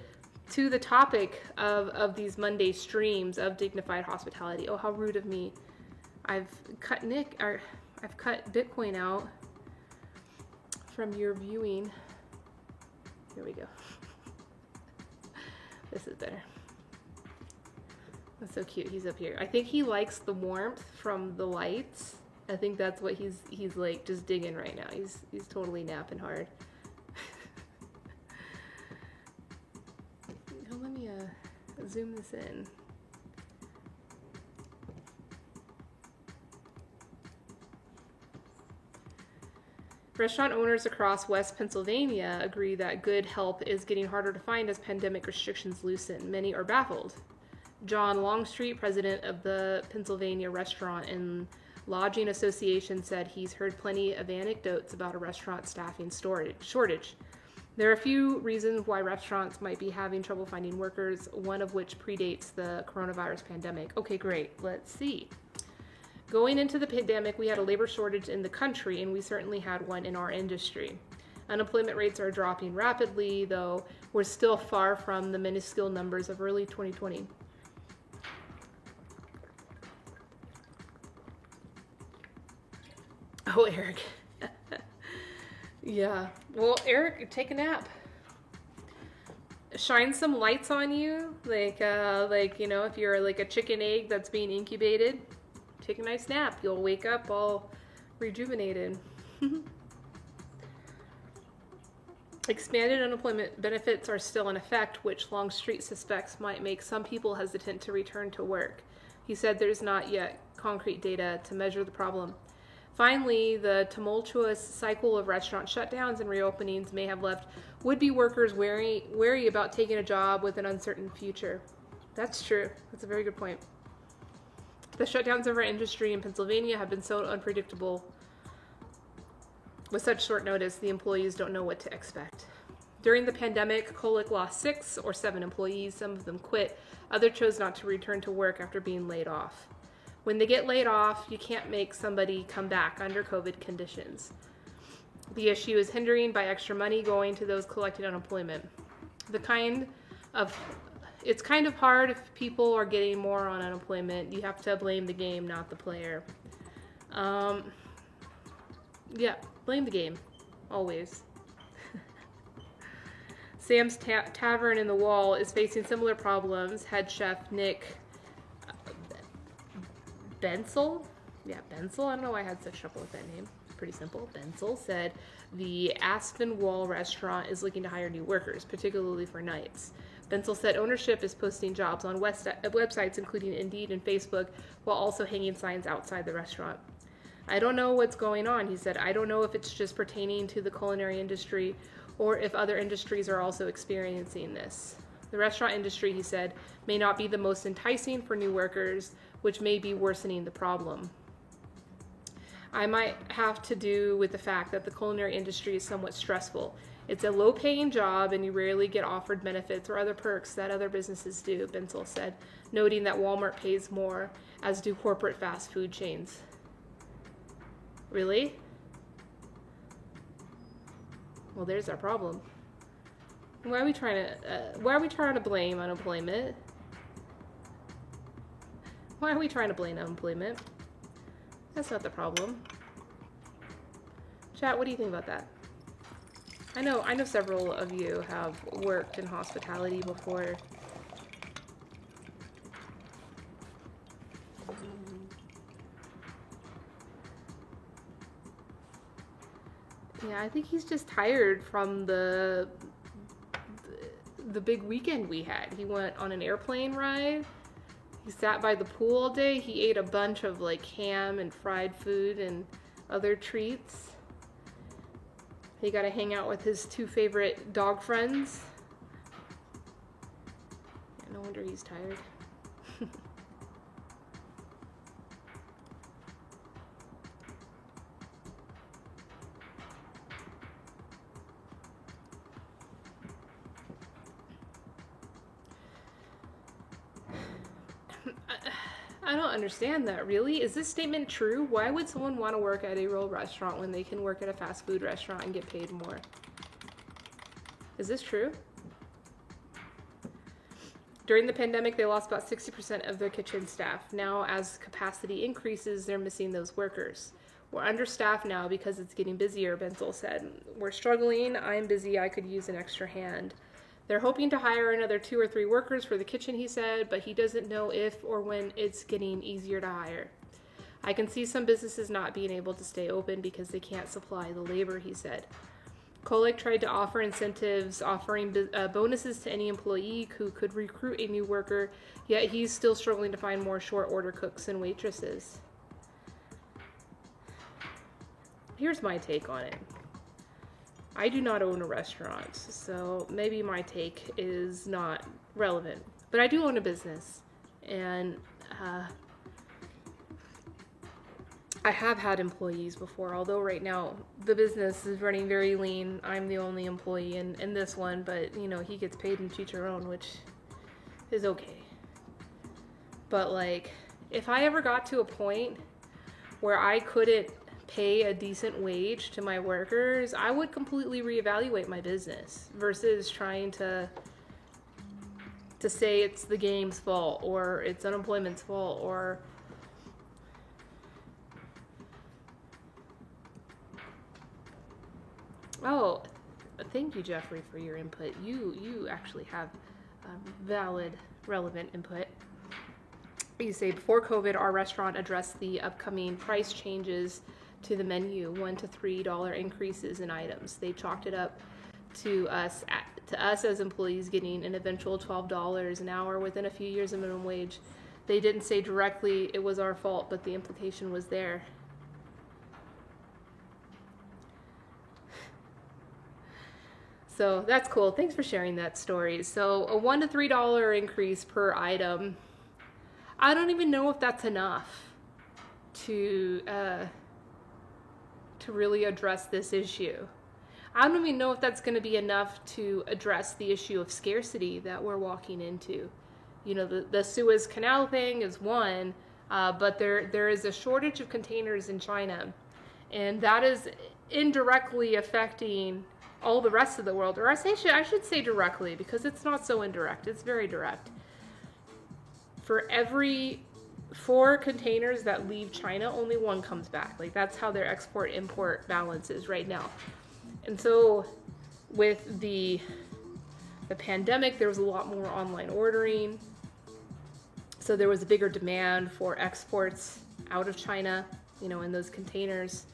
to the topic of these Monday streams of Dignified Hospitality. Oh, how rude of me. I've cut Bitcoin out from your viewing. Here we go. This is better. That's so cute. He's up here. I think he likes the warmth from the lights. I think that's what he's like just digging right now. He's totally napping hard. Let me zoom this in. Restaurant owners across West Pennsylvania agree that good help is getting harder to find as pandemic restrictions loosen. Many are baffled. John Longstreet, president of the Pennsylvania Restaurant and Lodging Association, said he's heard plenty of anecdotes about a restaurant staffing shortage. There are a few reasons why restaurants might be having trouble finding workers, one of which predates the coronavirus pandemic. Okay, great. Let's see. Going into the pandemic, we had a labor shortage in the country, and we certainly had one in our industry. Unemployment rates are dropping rapidly, though we're still far from the minuscule numbers of early 2020. Oh, Eric. Yeah. Well, Eric, take a nap. Shine some lights on you, like if you're like a chicken egg that's being incubated, take a nice nap. You'll wake up all rejuvenated. Expanded unemployment benefits are still in effect, which Longstreet suspects might make some people hesitant to return to work. He said there's not yet concrete data to measure the problem. Finally, the tumultuous cycle of restaurant shutdowns and reopenings may have left would-be workers wary about taking a job with an uncertain future. That's true. That's a very good point. The shutdowns of our industry in Pennsylvania have been so unpredictable. With such short notice, the employees don't know what to expect. During the pandemic, Kolick lost 6 or 7 employees. Some of them quit. Others chose not to return to work after being laid off. When they get laid off, you can't make somebody come back under COVID conditions. The issue is hindering by extra money going to those collecting unemployment. It's kind of hard if people are getting more on unemployment. You have to blame the game, not the player. Yeah, blame the game, always. Sam's Tavern in the Wall is facing similar problems. Head chef Nick Bensel? Yeah, Bensel. I don't know why I had such trouble with that name. Pretty simple. Bensel said the Aspen Wall restaurant is looking to hire new workers, particularly for nights. Bensel said ownership is posting jobs on websites including Indeed and Facebook, while also hanging signs outside the restaurant. I don't know what's going on, he said. I don't know if it's just pertaining to the culinary industry or if other industries are also experiencing this. The restaurant industry, he said, may not be the most enticing for new workers, which may be worsening the problem. I might have to do with the fact that the culinary industry is somewhat stressful. It's a low-paying job, and you rarely get offered benefits or other perks that other businesses do, Bensel said, noting that Walmart pays more, as do corporate fast food chains. Really? Well, there's our problem. Why are we trying to blame unemployment? Why are we trying to blame unemployment? That's not the problem. Chat, what do you think about that? I know several of you have worked in hospitality before. Yeah, I think he's just tired from the big weekend we had. He went on an airplane ride. He sat by the pool all day. He ate a bunch of like ham and fried food and other treats. He got to hang out with his 2 favorite dog friends. Yeah, no wonder he's tired. I don't understand that, really. Is this statement true? Why would someone want to work at a real restaurant when they can work at a fast food restaurant and get paid more? Is this true? During the pandemic, they lost about 60% of their kitchen staff. Now, as capacity increases, they're missing those workers. We're understaffed now because it's getting busier, Bensel said. We're struggling. I'm busy. I could use an extra hand. They're hoping to hire another 2 or 3 workers for the kitchen, he said, but he doesn't know if or when it's getting easier to hire. I can see some businesses not being able to stay open because they can't supply the labor, he said. Kolick tried to offer incentives, offering bonuses to any employee who could recruit a new worker, yet he's still struggling to find more short order cooks and waitresses. Here's my take on it. I do not own a restaurant, so maybe my take is not relevant. But I do own a business, and I have had employees before, although right now the business is running very lean. I'm the only employee in this one, but you know, he gets paid in chicharron, which is okay. But like, if I ever got to a point where I couldn't pay a decent wage to my workers, I would completely reevaluate my business versus trying to say it's the game's fault or it's unemployment's fault or oh, thank you, Jeffrey, for your input. You actually have valid, relevant input. You say, before COVID, our restaurant addressed the upcoming price changes to the menu, $1 to $3 increases in items. They chalked it up to us as employees getting an eventual $12 an hour within a few years of minimum wage. They didn't say directly it was our fault, but the implication was there. So that's cool. Thanks for sharing that story. So a $1 to $3 increase per item. I don't even know if that's enough to really address this issue. I don't even know if that's going to be enough to address the issue of scarcity that we're walking into. You know, the Suez Canal thing is one, but there is a shortage of containers in China, and that is indirectly affecting all the rest of the world. Or I should say directly, because it's not so indirect. It's very direct. For every 4 containers that leave China, only 1 comes back. Like, that's how their export-import balance is right now. And so with the pandemic, there was a lot more online ordering. So there was a bigger demand for exports out of China, you know, in those containers.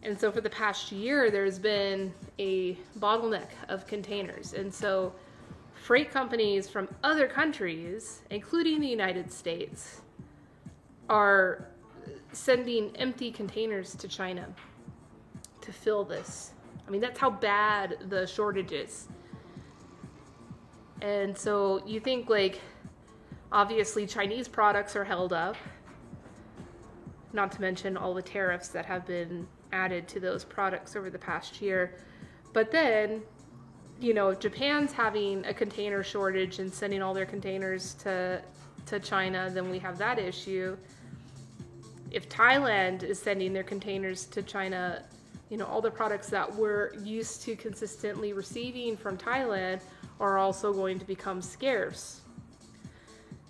And so for the past year, there's been a bottleneck of containers. And so freight companies from other countries, including the United States, are sending empty containers to China to fill this. I mean, that's how bad the shortage is. And so you think, like, obviously Chinese products are held up, not to mention all the tariffs that have been added to those products over the past year. But then, you know, if Japan's having a container shortage and sending all their containers to China, then we have that issue. If Thailand is sending their containers to China, you know, all the products that we're used to consistently receiving from Thailand are also going to become scarce.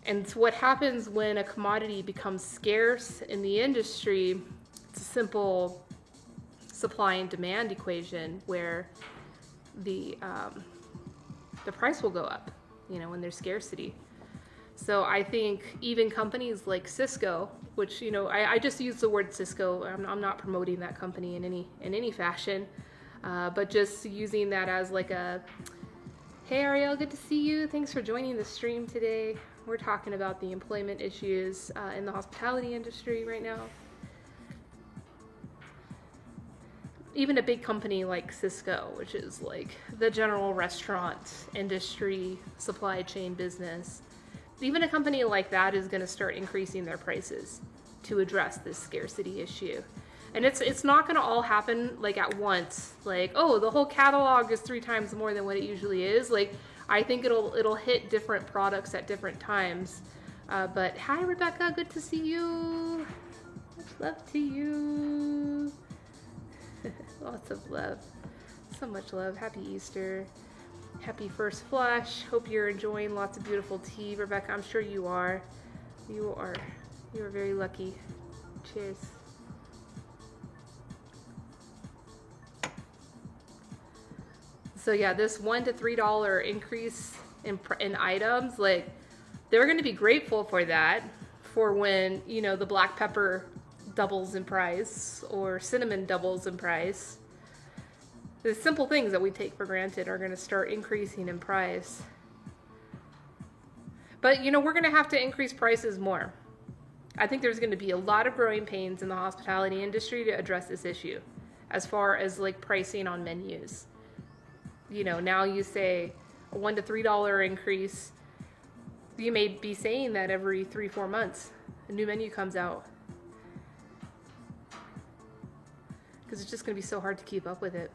And so what happens when a commodity becomes scarce in the industry, it's a simple supply and demand equation where the price will go up, you know, when there's scarcity. So I think even companies like Cisco, which, you know, I just use the word Cisco. I'm not promoting that company in any fashion, but just using that as like a, hey Ariel, good to see you. Thanks for joining the stream today. We're talking about the employment issues in the hospitality industry right now. Even a big company like Cisco, which is like the general restaurant industry, supply chain business, even a company like that is going to start increasing their prices to address this scarcity issue. And it's not going to all happen like at once. Like, oh, the whole catalog is 3 times more than what it usually is. Like, I think it'll hit different products at different times. But hi, Rebecca, good to see you. Much love to you. Lots of love. So much love. Happy Easter. Happy first flush. Hope you're enjoying lots of beautiful tea, Rebecca. I'm sure you are. You are very lucky. Cheers. So yeah, this $1 to $3 increase in items, like, they're going to be grateful for that, for when, you know, the black pepper doubles in price or cinnamon doubles in price. The simple things that we take for granted are going to start increasing in price. But, you know, we're going to have to increase prices more. I think there's going to be a lot of growing pains in the hospitality industry to address this issue, as far as like pricing on menus. You know, now you say a $1 to $3 increase, you may be saying that every 3-4 months a new menu comes out. because it's just going to be so hard to keep up with it.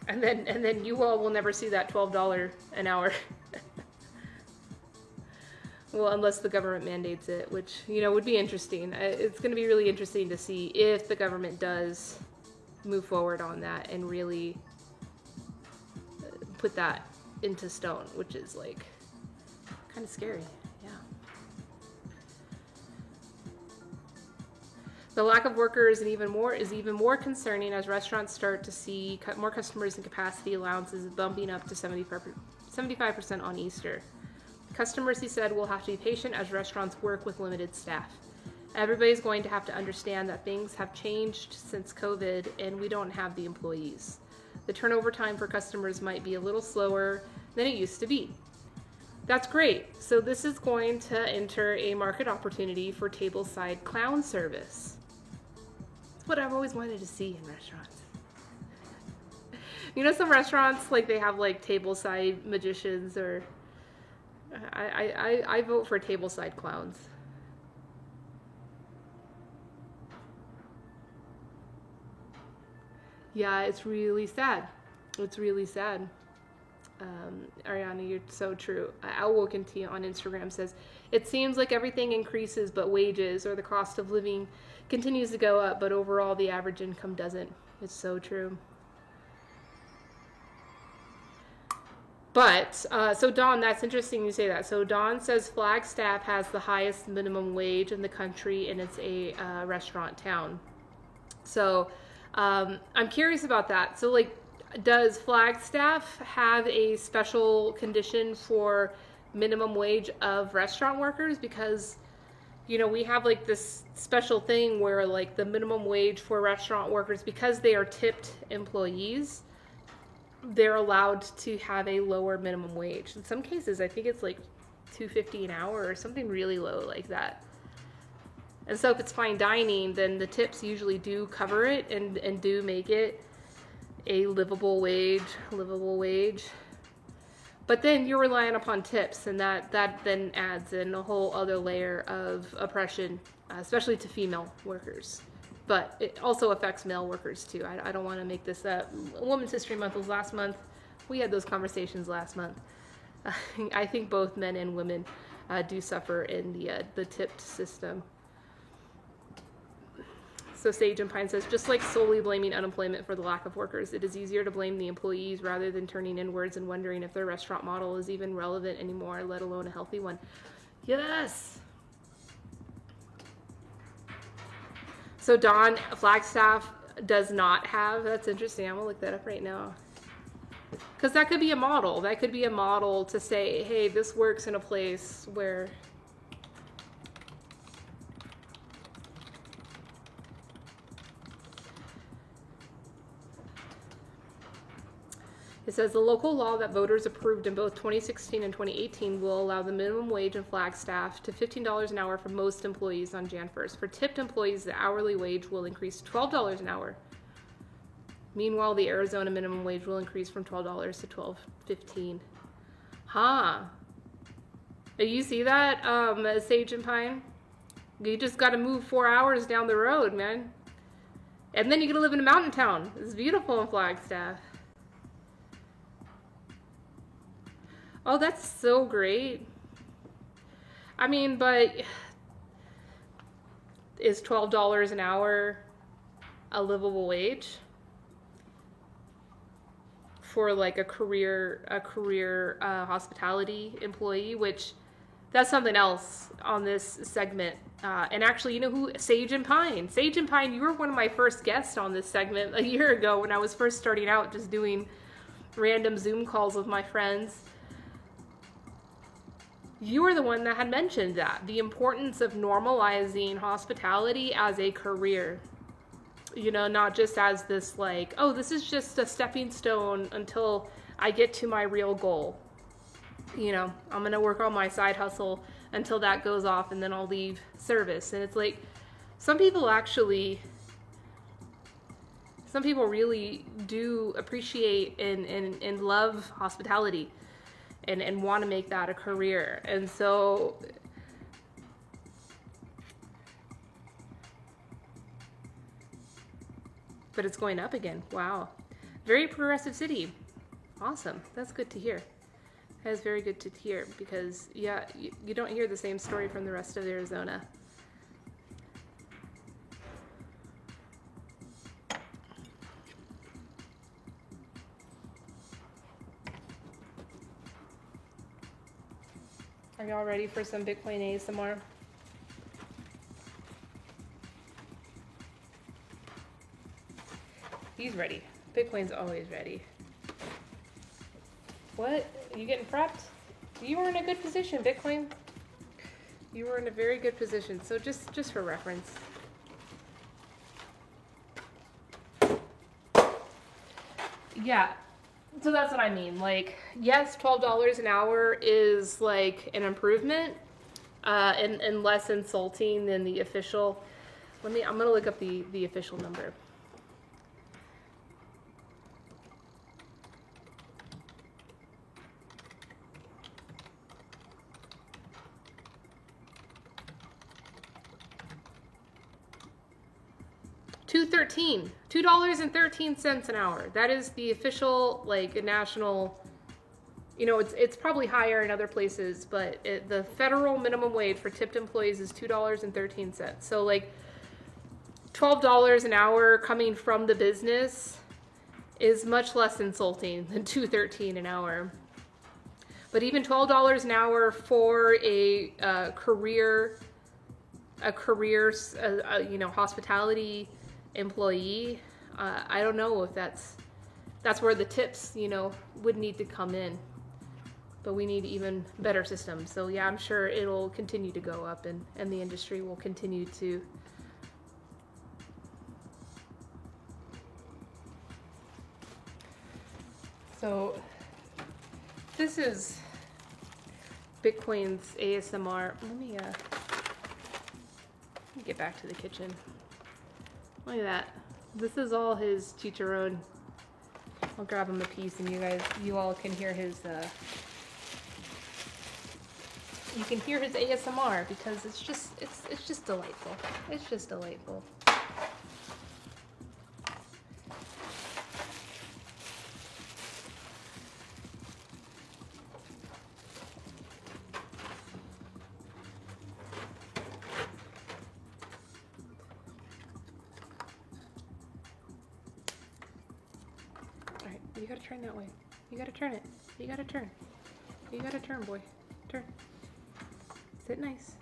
And then you all will never see that $12 an hour. Well, unless the government mandates it, which, would be interesting. It's going to be really interesting to see if the government does move forward on that and really put that into stone, which is like kind of scary. Yeah. The lack of workers is even more concerning as restaurants start to see more customers and capacity allowances bumping up to 75% on Easter. Customers, he said, will have to be patient as restaurants work with limited staff. Everybody's going to have to understand that things have changed since COVID and we don't have the employees. The turnover time for customers might be a little slower than it used to be. That's great. So this is going to enter a market opportunity for tableside clown service. That's what I've always wanted to see in restaurants. Some restaurants, like, they have like tableside magicians, or I vote for tableside clowns. Yeah, it's really sad. It's really sad. Ariana, you're so true. Outwoken Tea on Instagram says, it seems like everything increases, but wages or the cost of living continues to go up, but overall the average income doesn't. It's so true. But, so Dawn, that's interesting you say that. So Dawn says Flagstaff has the highest minimum wage in the country, and it's a restaurant town. So I'm curious about that. So, like, does Flagstaff have a special condition for minimum wage of restaurant workers? Because, we have like this special thing where like the minimum wage for restaurant workers, because they are tipped employees, they're allowed to have a lower minimum wage. In some cases, I think it's like $2.50 an hour or something really low like that. And so if it's fine dining, then the tips usually do cover it and do make it a livable wage. But then you're relying upon tips, and that then adds in a whole other layer of oppression, especially to female workers. But it also affects male workers too. I don't want to make this up. Women's History Month was last month. We had those conversations last month. I think both men and women do suffer in the tipped system. So Sage and Pine says, just like solely blaming unemployment for the lack of workers, it is easier to blame the employees rather than turning inwards and wondering if their restaurant model is even relevant anymore, let alone a healthy one. Yes. So Dawn, Flagstaff does not have, that's interesting. I'm gonna look that up right now. Because that could be a model. That could be a model to say, hey, this works in a place where it says the local law that voters approved in both 2016 and 2018 will allow the minimum wage in Flagstaff to $15 an hour for most employees on Jan 1st. For tipped employees, the hourly wage will increase to $12 an hour. Meanwhile, the Arizona minimum wage will increase from $12 to $12.15. Huh. You see that, Sage and Pine? You just got to move 4 hours down the road, man. And then you get to live in a mountain town. It's beautiful in Flagstaff. Oh, that's so great. I mean, but is $12 an hour a livable wage for like a career hospitality employee? Which that's something else on this segment. And actually, you know who? Sage and Pine. Sage and Pine, you were one of my first guests on this segment a year ago when I was first starting out, just doing random Zoom calls with my friends. You were the one that had mentioned that, the importance of normalizing hospitality as a career. Not just as this like, oh, this is just a stepping stone until I get to my real goal. I'm going to work on my side hustle until that goes off and then I'll leave service. And it's like, some people really do appreciate and love hospitality. And want to make that a career. And so But it's going up again. Wow. Very progressive city. Awesome. That's good to hear. That is very good to hear because, yeah, you don't hear the same story from the rest of Arizona. Are y'all ready for some Bitcoin ASMR? He's ready. Bitcoin's always ready. What? You getting prepped? You were in a good position, Bitcoin. You were in a very good position. So just for reference. Yeah. So that's what I mean. Like, yes, $12 an hour is like an improvement, and less insulting than the official. I'm gonna look up the official number. $2.13 an hour. That is the official, like, national, you know, it's probably higher in other places, but the federal minimum wage for tipped employees is $2.13. So, like, $12 an hour coming from the business is much less insulting than $2.13 an hour. But even $12 an hour for a career, you know, hospitality employee, I don't know if that's where the tips, you know, would need to come in. But we need even better systems. So yeah, I'm sure it'll continue to go up, and the industry will continue to. So this is Bitcoin's ASMR. Let me get back to the kitchen. Look at that. This is all his chicharron. I'll grab him a piece and you all can hear his, you can hear his ASMR because it's just delightful. It's just delightful. You gotta turn that way. You gotta turn it. You gotta turn. You gotta turn, boy. Turn. Sit nice.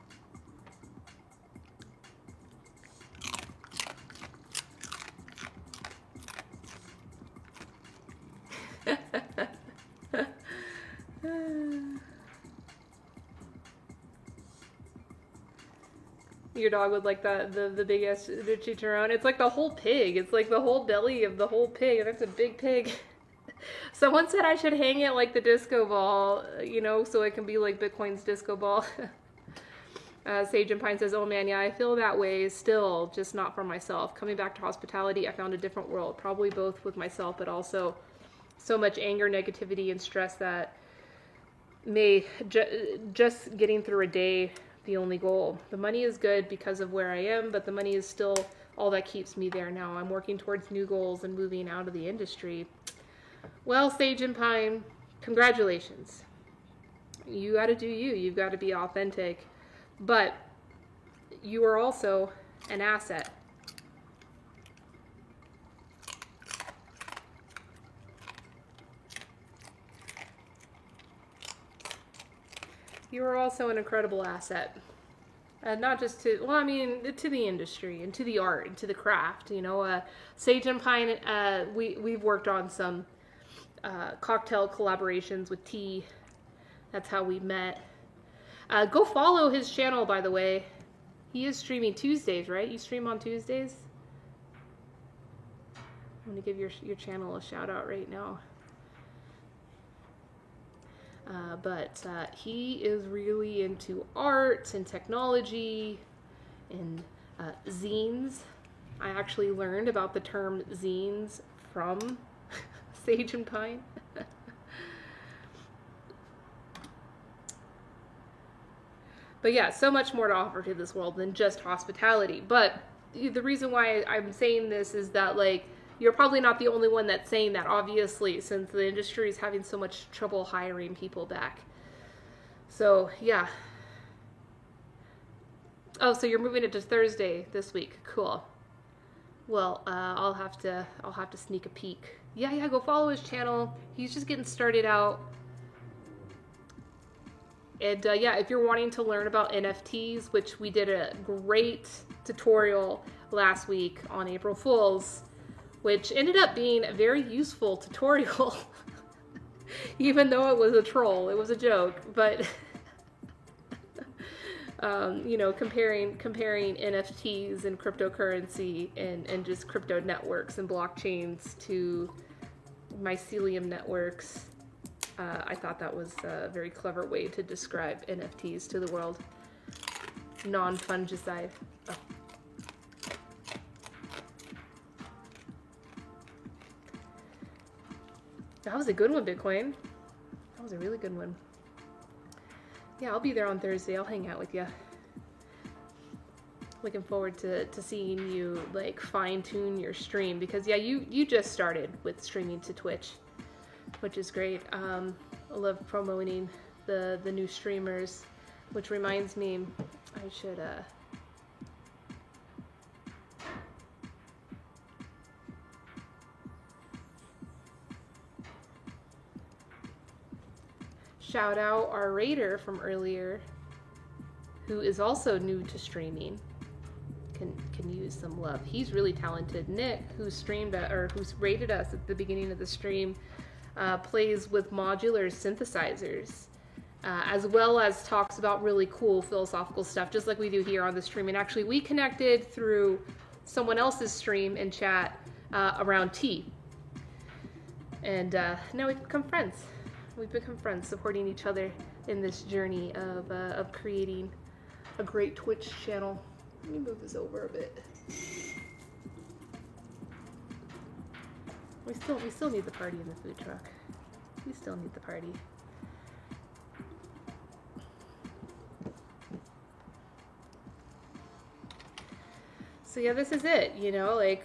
Your dog would like the biggest chicharron. It's like the whole pig. It's like the whole belly of the whole pig. That's a big pig. Someone said I should hang it like the disco ball, you know, so it can be like Bitcoin's disco ball. Sage and Pine says, oh man, yeah, I feel that way still, just not for myself. Coming back to hospitality, I found a different world, probably both with myself, but also so much anger, negativity, and stress that may just getting through a day the only goal. The money is good because of where I am, but the money is still all that keeps me there now. I'm working towards new goals and moving out of the industry. Well, Sage and Pine, congratulations. You got to do you. You've got to be authentic. But you are also an asset. You are also an incredible asset. Not just to, well, I mean, to the industry and to the art and to the craft. You know, Sage and Pine, we've worked on some cocktail collaborations with tea. That's how we met. Go follow his channel, by the way. He is streaming Tuesdays, right? You stream on Tuesdays? I'm going to give your channel a shout out right now. But he is really into art and technology and zines. I actually learned about the term zines from Sage and Pine. But yeah, so much more to offer to this world than just hospitality. But the reason why I'm saying this is that, like, you're probably not the only one that's saying that, obviously, since the industry is having so much trouble hiring people back. So, yeah. Oh, so you're moving it to Thursday this week. Cool. Well, I'll have to sneak a peek. Yeah, go follow his channel. He's just getting started out. And yeah, if you're wanting to learn about NFTs, which we did a great tutorial last week on April Fool's, which ended up being a very useful tutorial, even though it was a troll, it was a joke, but you know, comparing NFTs and cryptocurrency and just crypto networks and blockchains to mycelium networks. I thought that was a very clever way to describe NFTs to the world. Non-fungicide. Oh. That was a good one, Bitcoin. That was a really good one. Yeah, I'll be there on Thursday. I'll hang out with you. Looking forward to seeing you like fine-tune your stream, because yeah, you just started with streaming to Twitch, which is great. I love promoting the new streamers, which reminds me, I should shout out our raider from earlier, who is also new to streaming. Can use some love. He's really talented. Nick, who streamed who's rated us at the beginning of the stream, plays with modular synthesizers, as well as talks about really cool philosophical stuff, just like we do here on the stream. And actually, we connected through someone else's stream and chat around tea, and now we've become friends. We've become friends, supporting each other in this journey of creating a great Twitch channel. Let me move this over a bit. We still need the party in the food truck. We still need the party. So yeah, this is it, you know, like,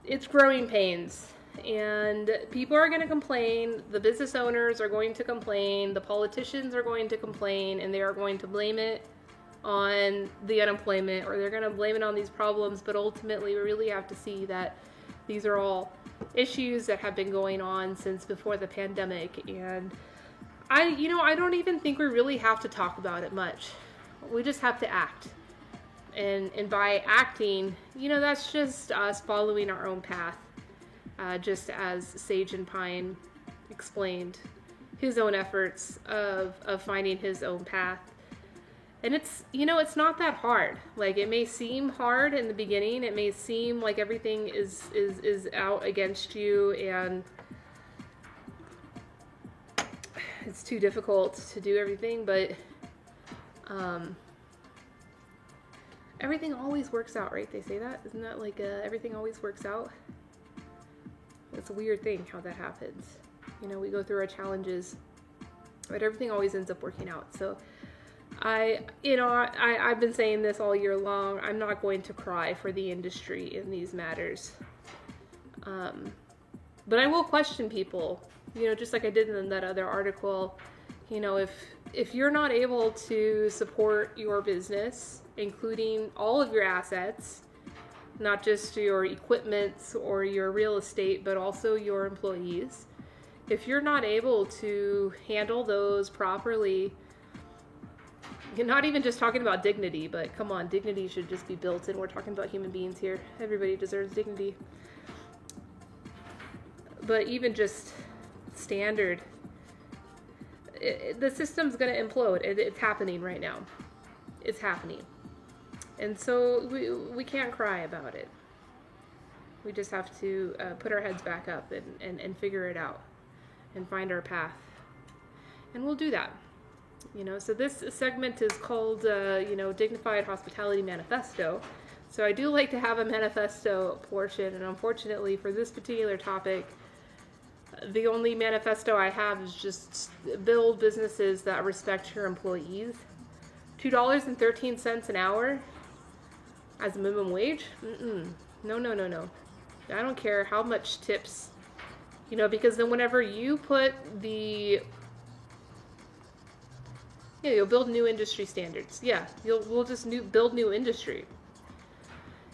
it's growing pains. And people are going to complain, the business owners are going to complain, the politicians are going to complain, and they are going to blame it on the unemployment, or they're going to blame it on these problems. But ultimately, we really have to see that these are all issues that have been going on since before the pandemic. And I don't even think we really have to talk about it much. We just have to act. And by acting, you know, that's just us following our own path. Just as Sage and Pine explained his own efforts of finding his own path. And it's, you know, it's not that hard. Like, it may seem hard in the beginning. It may seem like everything is out against you and it's too difficult to do everything, but everything always works out, right? They say that. Isn't that like everything always works out? It's a weird thing how that happens. You know, we go through our challenges, but everything always ends up working out. So I've been saying this all year long. I'm not going to cry for the industry in these matters. But I will question people, you know, just like I did in that other article. You know, if you're not able to support your business, including all of your assets, not just your equipment or your real estate, but also your employees, if you're not able to handle those properly, you're not even just talking about dignity, but come on, dignity should just be built in. We're talking about human beings here. Everybody deserves dignity. But even just standard, the system's going to implode. It's happening right now. It's happening. And so we can't cry about it. We just have to put our heads back up and figure it out and find our path. And we'll do that. You know, so this segment is called, Dignified Hospitality Manifesto. So I do like to have a manifesto portion, and unfortunately for this particular topic, the only manifesto I have is just build businesses that respect your employees. $2.13 an hour as a minimum wage? No. I don't care how much tips, because then whenever you put you'll build new industry standards. Yeah, we'll just build new industry.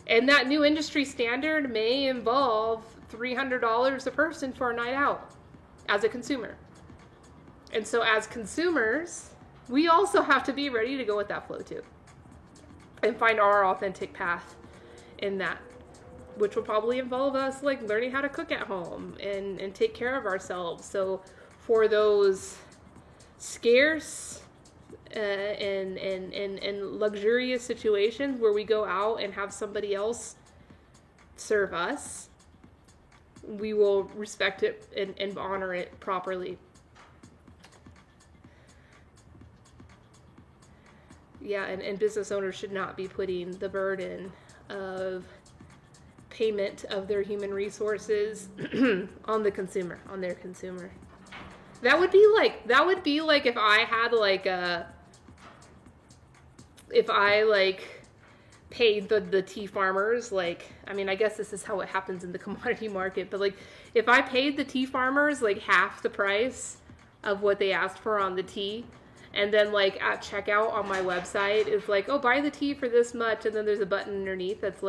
And that new industry standard may involve $300 a person for a night out as a consumer. And so as consumers, we also have to be ready to go with that flow too. And find our authentic path in that, which will probably involve us like learning how to cook at home and take care of ourselves. So for those scarce and luxurious situations where we go out and have somebody else serve us, we will respect it and honor it properly. Yeah, and business owners should not be putting the burden of payment of their human resources on the consumer, on their consumer. That would be like if I had if I paid the tea farmers, I guess this is how it happens in the commodity market, but if I paid the tea farmers half the price of what they asked for on the tea, and then at checkout on my website it's oh, buy the tea for this much, and then there's a button underneath that's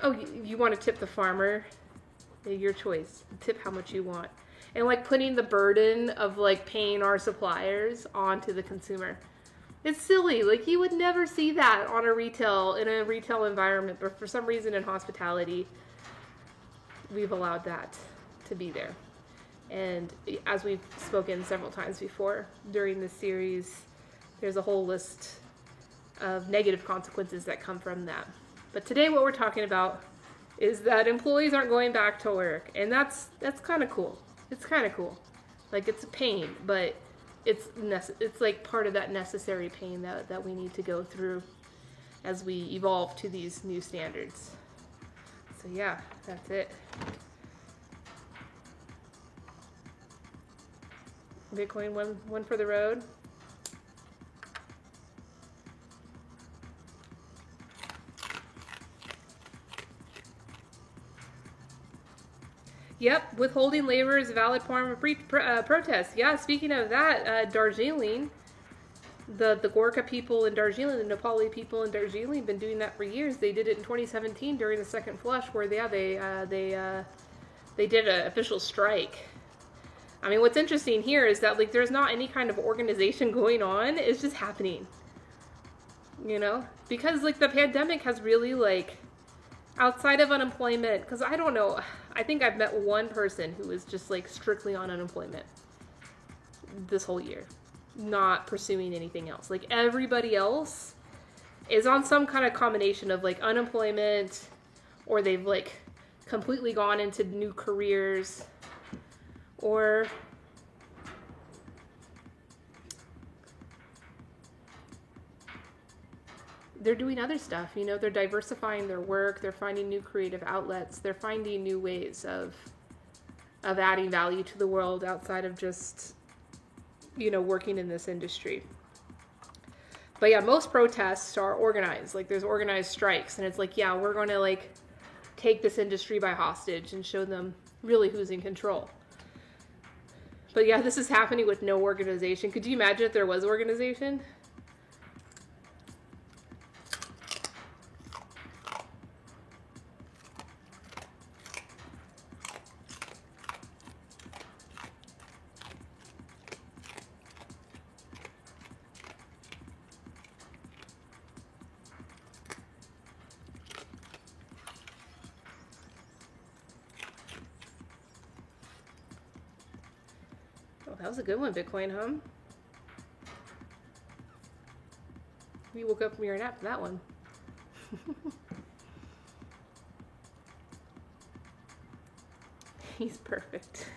oh, you want to tip the farmer? Your choice. Tip how much you want. And putting the burden of paying our suppliers onto the consumer. It's silly. You would never see that in a retail environment, but for some reason in hospitality, we've allowed that to be there. And as we've spoken several times before during this series, there's a whole list of negative consequences that come from that. But today what we're talking about is that employees aren't going back to work. And that's kind of cool. It's kind of cool. It's a pain, but it's part of that necessary pain that we need to go through as we evolve to these new standards. So yeah, that's it. Bitcoin one for the road. Yep, withholding labor is a valid form of protest. Yeah, speaking of that, Darjeeling, the Gorkha people in Darjeeling, the Nepali people in Darjeeling, have been doing that for years. They did it in 2017 during the second flush, where they did an official strike. I mean, what's interesting here is that there's not any kind of organization going on. It's just happening, because the pandemic has really outside of unemployment, because I don't know, I think I've met one person who was just strictly on unemployment this whole year, not pursuing anything else. Everybody else is on some kind of combination of unemployment, or they've completely gone into new careers, or they're doing other stuff, they're diversifying their work, they're finding new creative outlets, they're finding new ways of adding value to the world outside of just, working in this industry. But yeah, most protests are organized. There's organized strikes, and it's yeah, we're going to take this industry by hostage and show them really who's in control. But yeah, this is happening with no organization. Could you imagine if there was organization? That was a good one, Bitcoin, huh? You woke up from your nap for that one. He's perfect.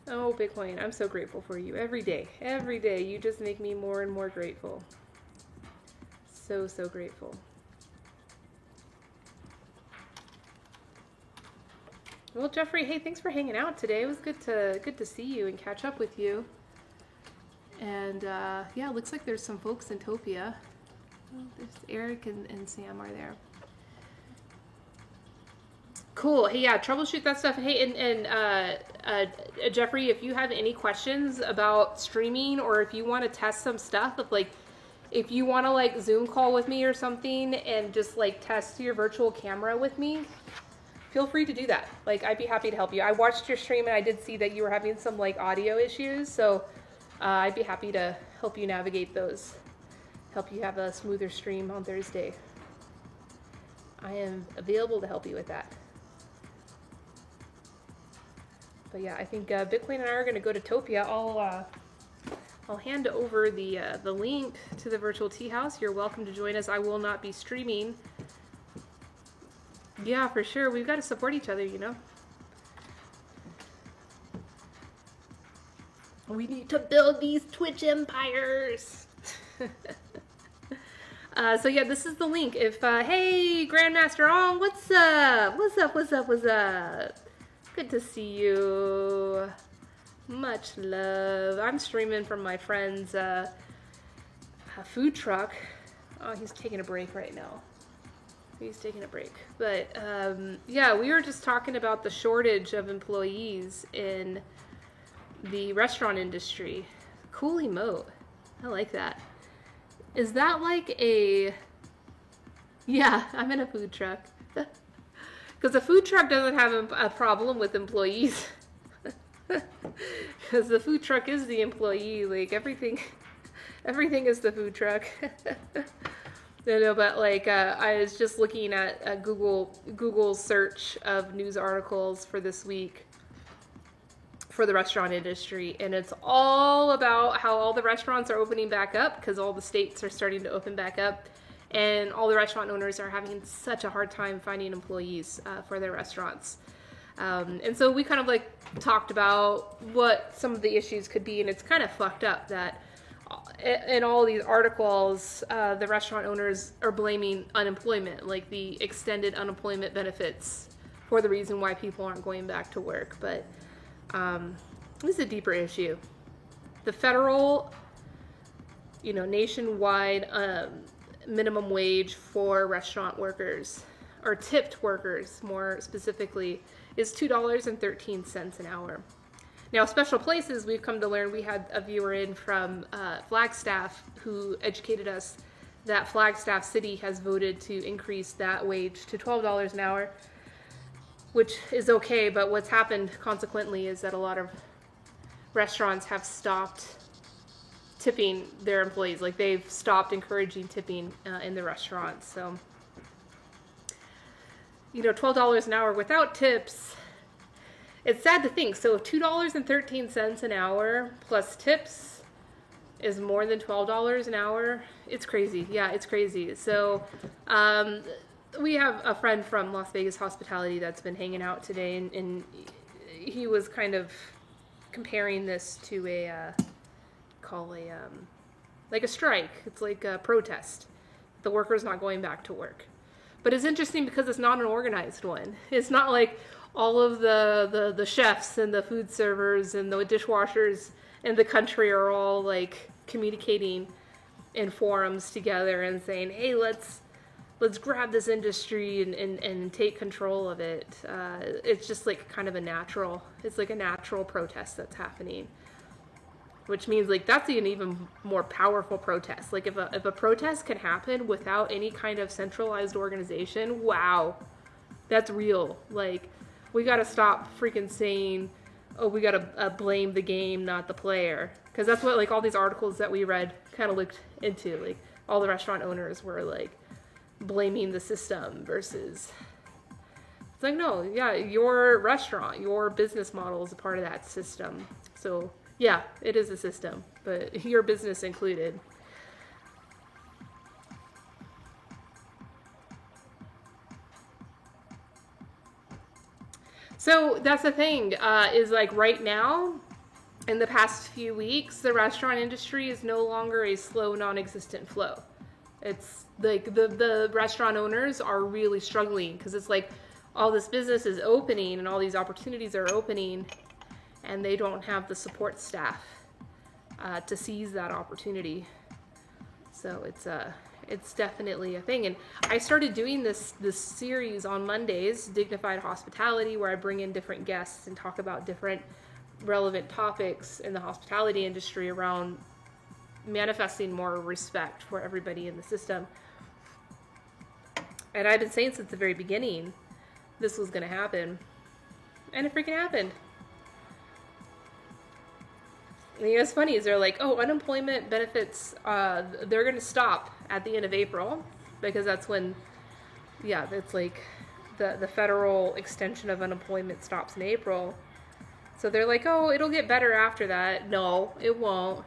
Oh, Bitcoin, I'm so grateful for you. Every day, you just make me more and more grateful. So, so grateful. Well, Jeffrey, hey, thanks for hanging out today. It was good to see you and catch up with you. And yeah, it looks like there's some folks in Topia There's Eric and Sam are there. Cool. Hey, yeah, troubleshoot that stuff. Hey, and Jeffrey, if you have any questions about streaming, or if you want to test some stuff, if you want to like Zoom call with me or something and just like test your virtual camera with me, feel free to do that. Like, I'd be happy to help you. I watched your stream and I did see that you were having some like audio issues, so I'd be happy to help you navigate those, help you have a smoother stream on Thursday. I am available to help you with that. But yeah, I think Bitcoin and I are going to go to Topia. I'll hand over the link to the virtual tea house. You're welcome to join us. I will not be streaming. Yeah, for sure. We've got to support each other, you know. We need to build these Twitch empires. So yeah, this is the link. If hey, Grandmaster Ong, what's up? What's up? What's up? What's up? Good to see you. Much love. I'm streaming from my friend's food truck. Oh, he's taking a break right now. He's taking a break. But yeah, we were just talking about the shortage of employees in the restaurant industry. Cool emote. I like that. Is that like a... Yeah, I'm in a food truck. Because a food truck doesn't have a problem with employees. Because the food truck is the employee. Like, everything is the food truck. No, but like, I was just looking at Google's search of news articles for this week for the restaurant industry, and it's all about how all the restaurants are opening back up because all the states are starting to open back up, and all the restaurant owners are having such a hard time finding employees for their restaurants. And so we kind of like talked about what some of the issues could be, and it's kind of fucked up that in all these articles, the restaurant owners are blaming unemployment, like the extended unemployment benefits, for the reason why people aren't going back to work. But this is a deeper issue. The federal, nationwide minimum wage for restaurant workers, or tipped workers more specifically, is $2.13 an hour. Now, Special Places, we've come to learn, we had a viewer in from Flagstaff who educated us that Flagstaff City has voted to increase that wage to $12 an hour, which is okay, but what's happened consequently is that a lot of restaurants have stopped tipping their employees. Like, they've stopped encouraging tipping in the restaurants. So, $12 an hour without tips, it's sad to think. So $2.13 an hour plus tips is more than $12 an hour. It's crazy. Yeah, it's crazy. So we have a friend from Las Vegas Hospitality that's been hanging out today, and he was kind of comparing this to like a strike. It's like a protest. The workers not going back to work. But it's interesting because it's not an organized one. It's not like all of the chefs and the food servers and the dishwashers in the country are all like communicating in forums together and saying, hey, let's grab this industry and take control of it. It's just like kind of a natural protest that's happening, which means like that's an even more powerful protest. Like if a protest can happen without any kind of centralized organization, wow, that's real. Like, we got to stop freaking saying, oh, we got to blame the game, not the player. Because that's what, like, all these articles that we read kind of looked into. Like, all the restaurant owners were, like, blaming the system versus... It's like, no, yeah, your restaurant, your business model is a part of that system. So, yeah, it is a system, but your business included. So that's the thing, is like right now, in the past few weeks, the restaurant industry is no longer a slow, non-existent flow. It's like the restaurant owners are really struggling because it's like all this business is opening and all these opportunities are opening, and they don't have the support staff to seize that opportunity. So It's definitely a thing. And I started doing this series on Mondays, Dignified Hospitality, where I bring in different guests and talk about different relevant topics in the hospitality industry around manifesting more respect for everybody in the system. And I've been saying since the very beginning this was going to happen. And it freaking happened. And you know what's funny is they're like, oh, unemployment benefits, they're going to stop at the end of April, because that's when, yeah, it's like the federal extension of unemployment stops in April. So they're like, oh, it'll get better after that. No, it won't.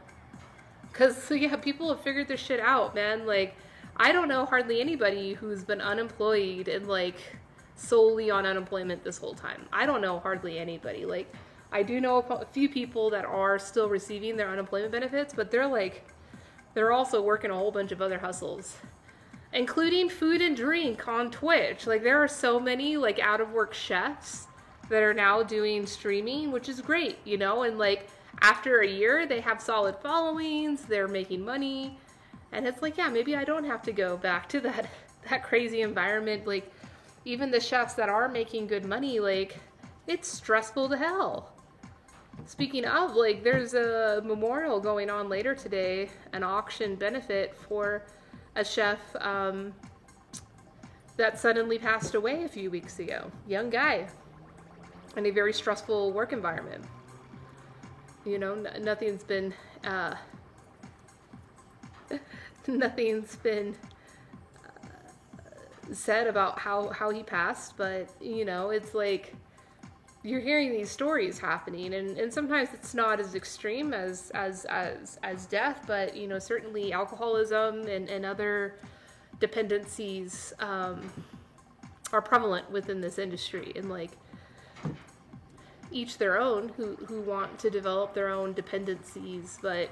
Because, so yeah, people have figured this shit out, man. Like, I don't know hardly anybody who's been unemployed and, like, solely on unemployment this whole time. I don't know hardly anybody. Like, I do know a few people that are still receiving their unemployment benefits, but they're also working a whole bunch of other hustles, including food and drink on Twitch. Like, there are so many, like, out-of-work chefs that are now doing streaming, which is great, you know? And, like, after a year, they have solid followings, they're making money, and it's like, yeah, maybe I don't have to go back to that crazy environment. Like, even the chefs that are making good money, like, it's stressful to hell. Speaking of, like, there's a memorial going on later today, an auction benefit for a chef that suddenly passed away a few weeks ago. Young guy in a very stressful work environment. You know, nothing's been said about how he passed, but, you know, it's like, you're hearing these stories happening, and sometimes it's not as extreme as death, but, you know, certainly alcoholism and other dependencies are prevalent within this industry, and, like, each their own who want to develop their own dependencies, but,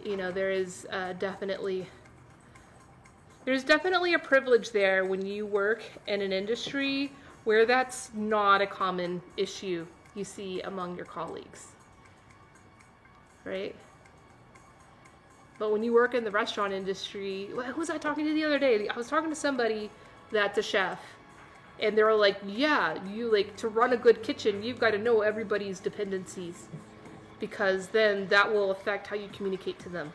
you know, there's definitely a privilege there when you work in an industry where that's not a common issue you see among your colleagues, right? But when you work in the restaurant industry, who was I talking to the other day? I was talking to somebody that's a chef, and they were like, yeah, you, like, to run a good kitchen, you've got to know everybody's dependencies, because then that will affect how you communicate to them.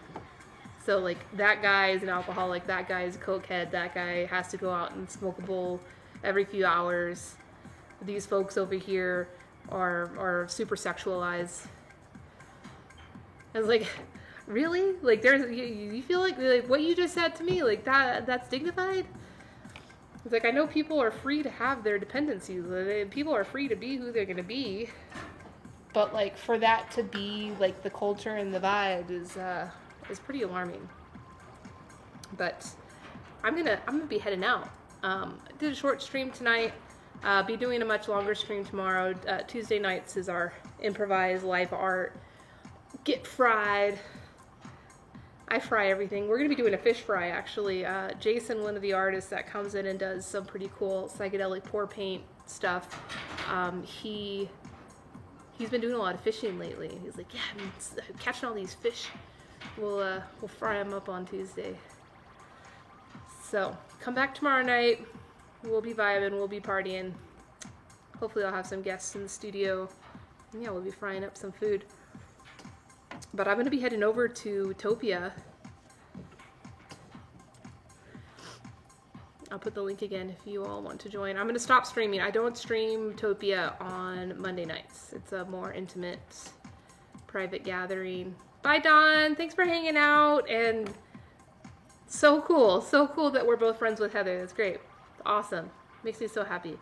So, like, that guy is an alcoholic, that guy is a cokehead, that guy has to go out and smoke a bowl every few hours. These folks over here are super sexualized. I was like, really? Like, there's, you feel like what you just said to me, like, that's dignified? It's like, I know people are free to have their dependencies. People are free to be who they're gonna be. But, like, for that to be, like, the culture and the vibe is pretty alarming. But I'm gonna be heading out. I did a short stream tonight. Be doing a much longer stream tomorrow. Tuesday nights is our improvised live art. Get fried. I fry everything. We're going to be doing a fish fry, actually. Jason, one of the artists that comes in and does some pretty cool psychedelic pour paint stuff, he's been doing a lot of fishing lately. He's like, yeah, I'm catching all these fish. We'll fry them up on Tuesday. So, come back tomorrow night. We'll be vibing, we'll be partying. Hopefully I'll have some guests in the studio. And yeah, we'll be frying up some food. But I'm going to be heading over to Topia. I'll put the link again if you all want to join. I'm going to stop streaming. I don't stream Topia on Monday nights. It's a more intimate, private gathering. Bye, Dawn. Thanks for hanging out. And so cool that we're both friends with Heather. That's great. Awesome. Makes me so happy.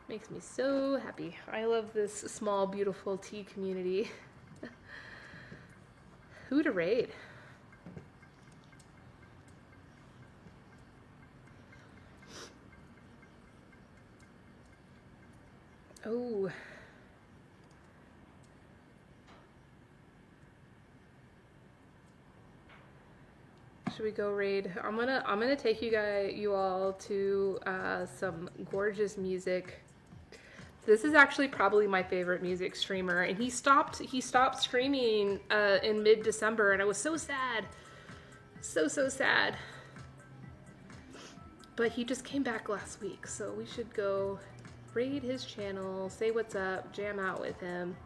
Makes me so happy. I love this small, beautiful tea community. Who to raid? Oh. Should we go raid? I'm gonna take you all to some gorgeous music. This is actually probably my favorite music streamer, and he stopped streaming in mid-December, and I was so sad. So sad. But he just came back last week, so we should go raid his channel, say what's up, jam out with him,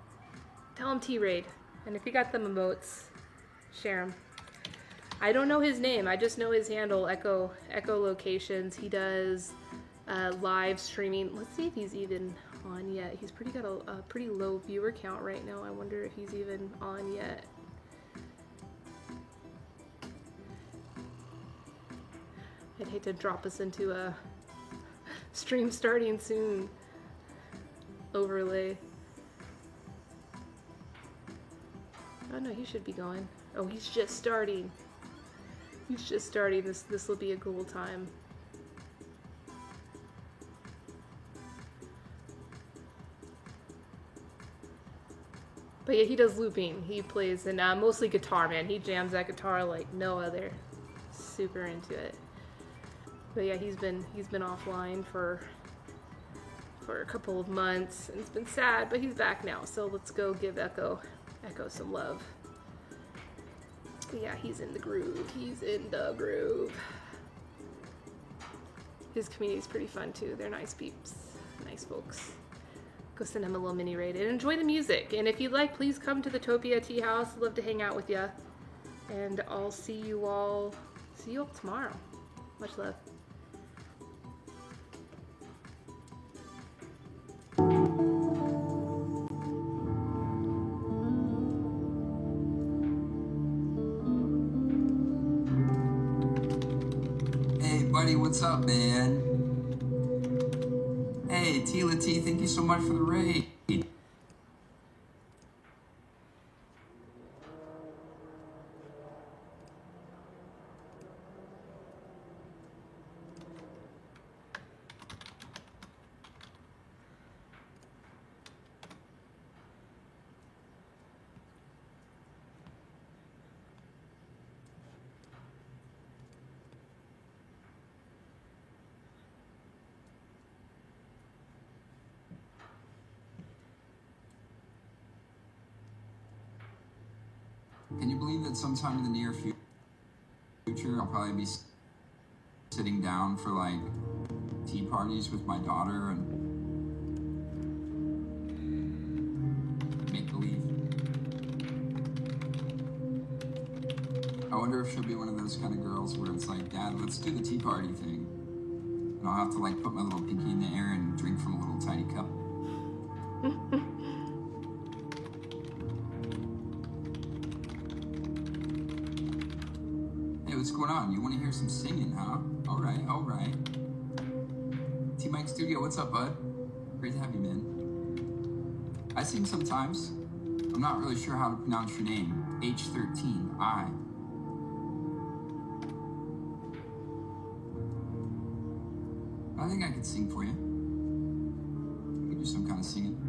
tell him T-raid, and if you got them emotes, share them. I don't know his name, I just know his handle, Echo Locations. He does live streaming. Let's see if he's even on yet. He's got a pretty low viewer count right now. I wonder if he's even on yet. I'd hate to drop us into a stream starting soon overlay. Oh no, he should be going. Oh, he's just starting. He's just starting. This will be a cool time. But yeah, he does looping. He plays and mostly guitar, man. He jams that guitar like no other. Super into it. But yeah, he's been offline for a couple of months, and it's been sad, but he's back now. So let's go give Echo some love. But yeah, he's in the groove. He's in the groove. His community's pretty fun too. They're nice peeps, nice folks. Go send him a little mini raid and enjoy the music. And if you'd like, please come to the Topia Tea House. I'd love to hang out with you. And I'll see you all tomorrow. Much love. Buddy, what's up, man? Hey, Tila T, thank you so much for the raid. Can you believe that sometime in the near future, I'll probably be sitting down for like tea parties with my daughter and make believe? I wonder if she'll be one of those kind of girls where it's like, Dad, let's do the tea party thing. And I'll have to like put my little pinky in the air and drink from a little tiny cup. What's going on? You want to hear some singing, huh? All right, all right. T-Mike Studio, what's up, bud? Great to have you, man. I sing sometimes. I'm not really sure how to pronounce your name. H13, I think I could sing for you. We could do some kind of singing.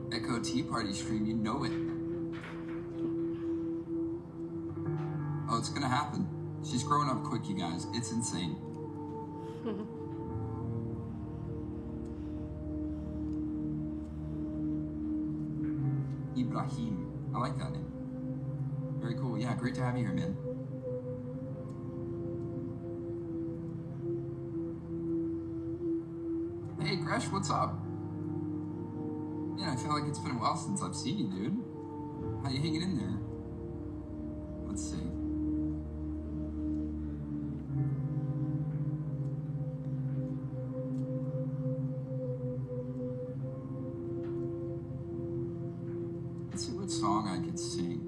Echo Tea Party stream, you know it. Oh, it's gonna happen. She's growing up quick, you guys. It's insane. Ibrahim. I like that name. Very cool. Yeah, great to have you here, man. Hey, Gresh, what's up? Yeah, I feel like it's been a while since I've seen you, dude. How you hanging in there? Let's see. Let's see what song I could sing.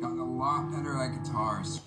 Gotten a lot better at guitars.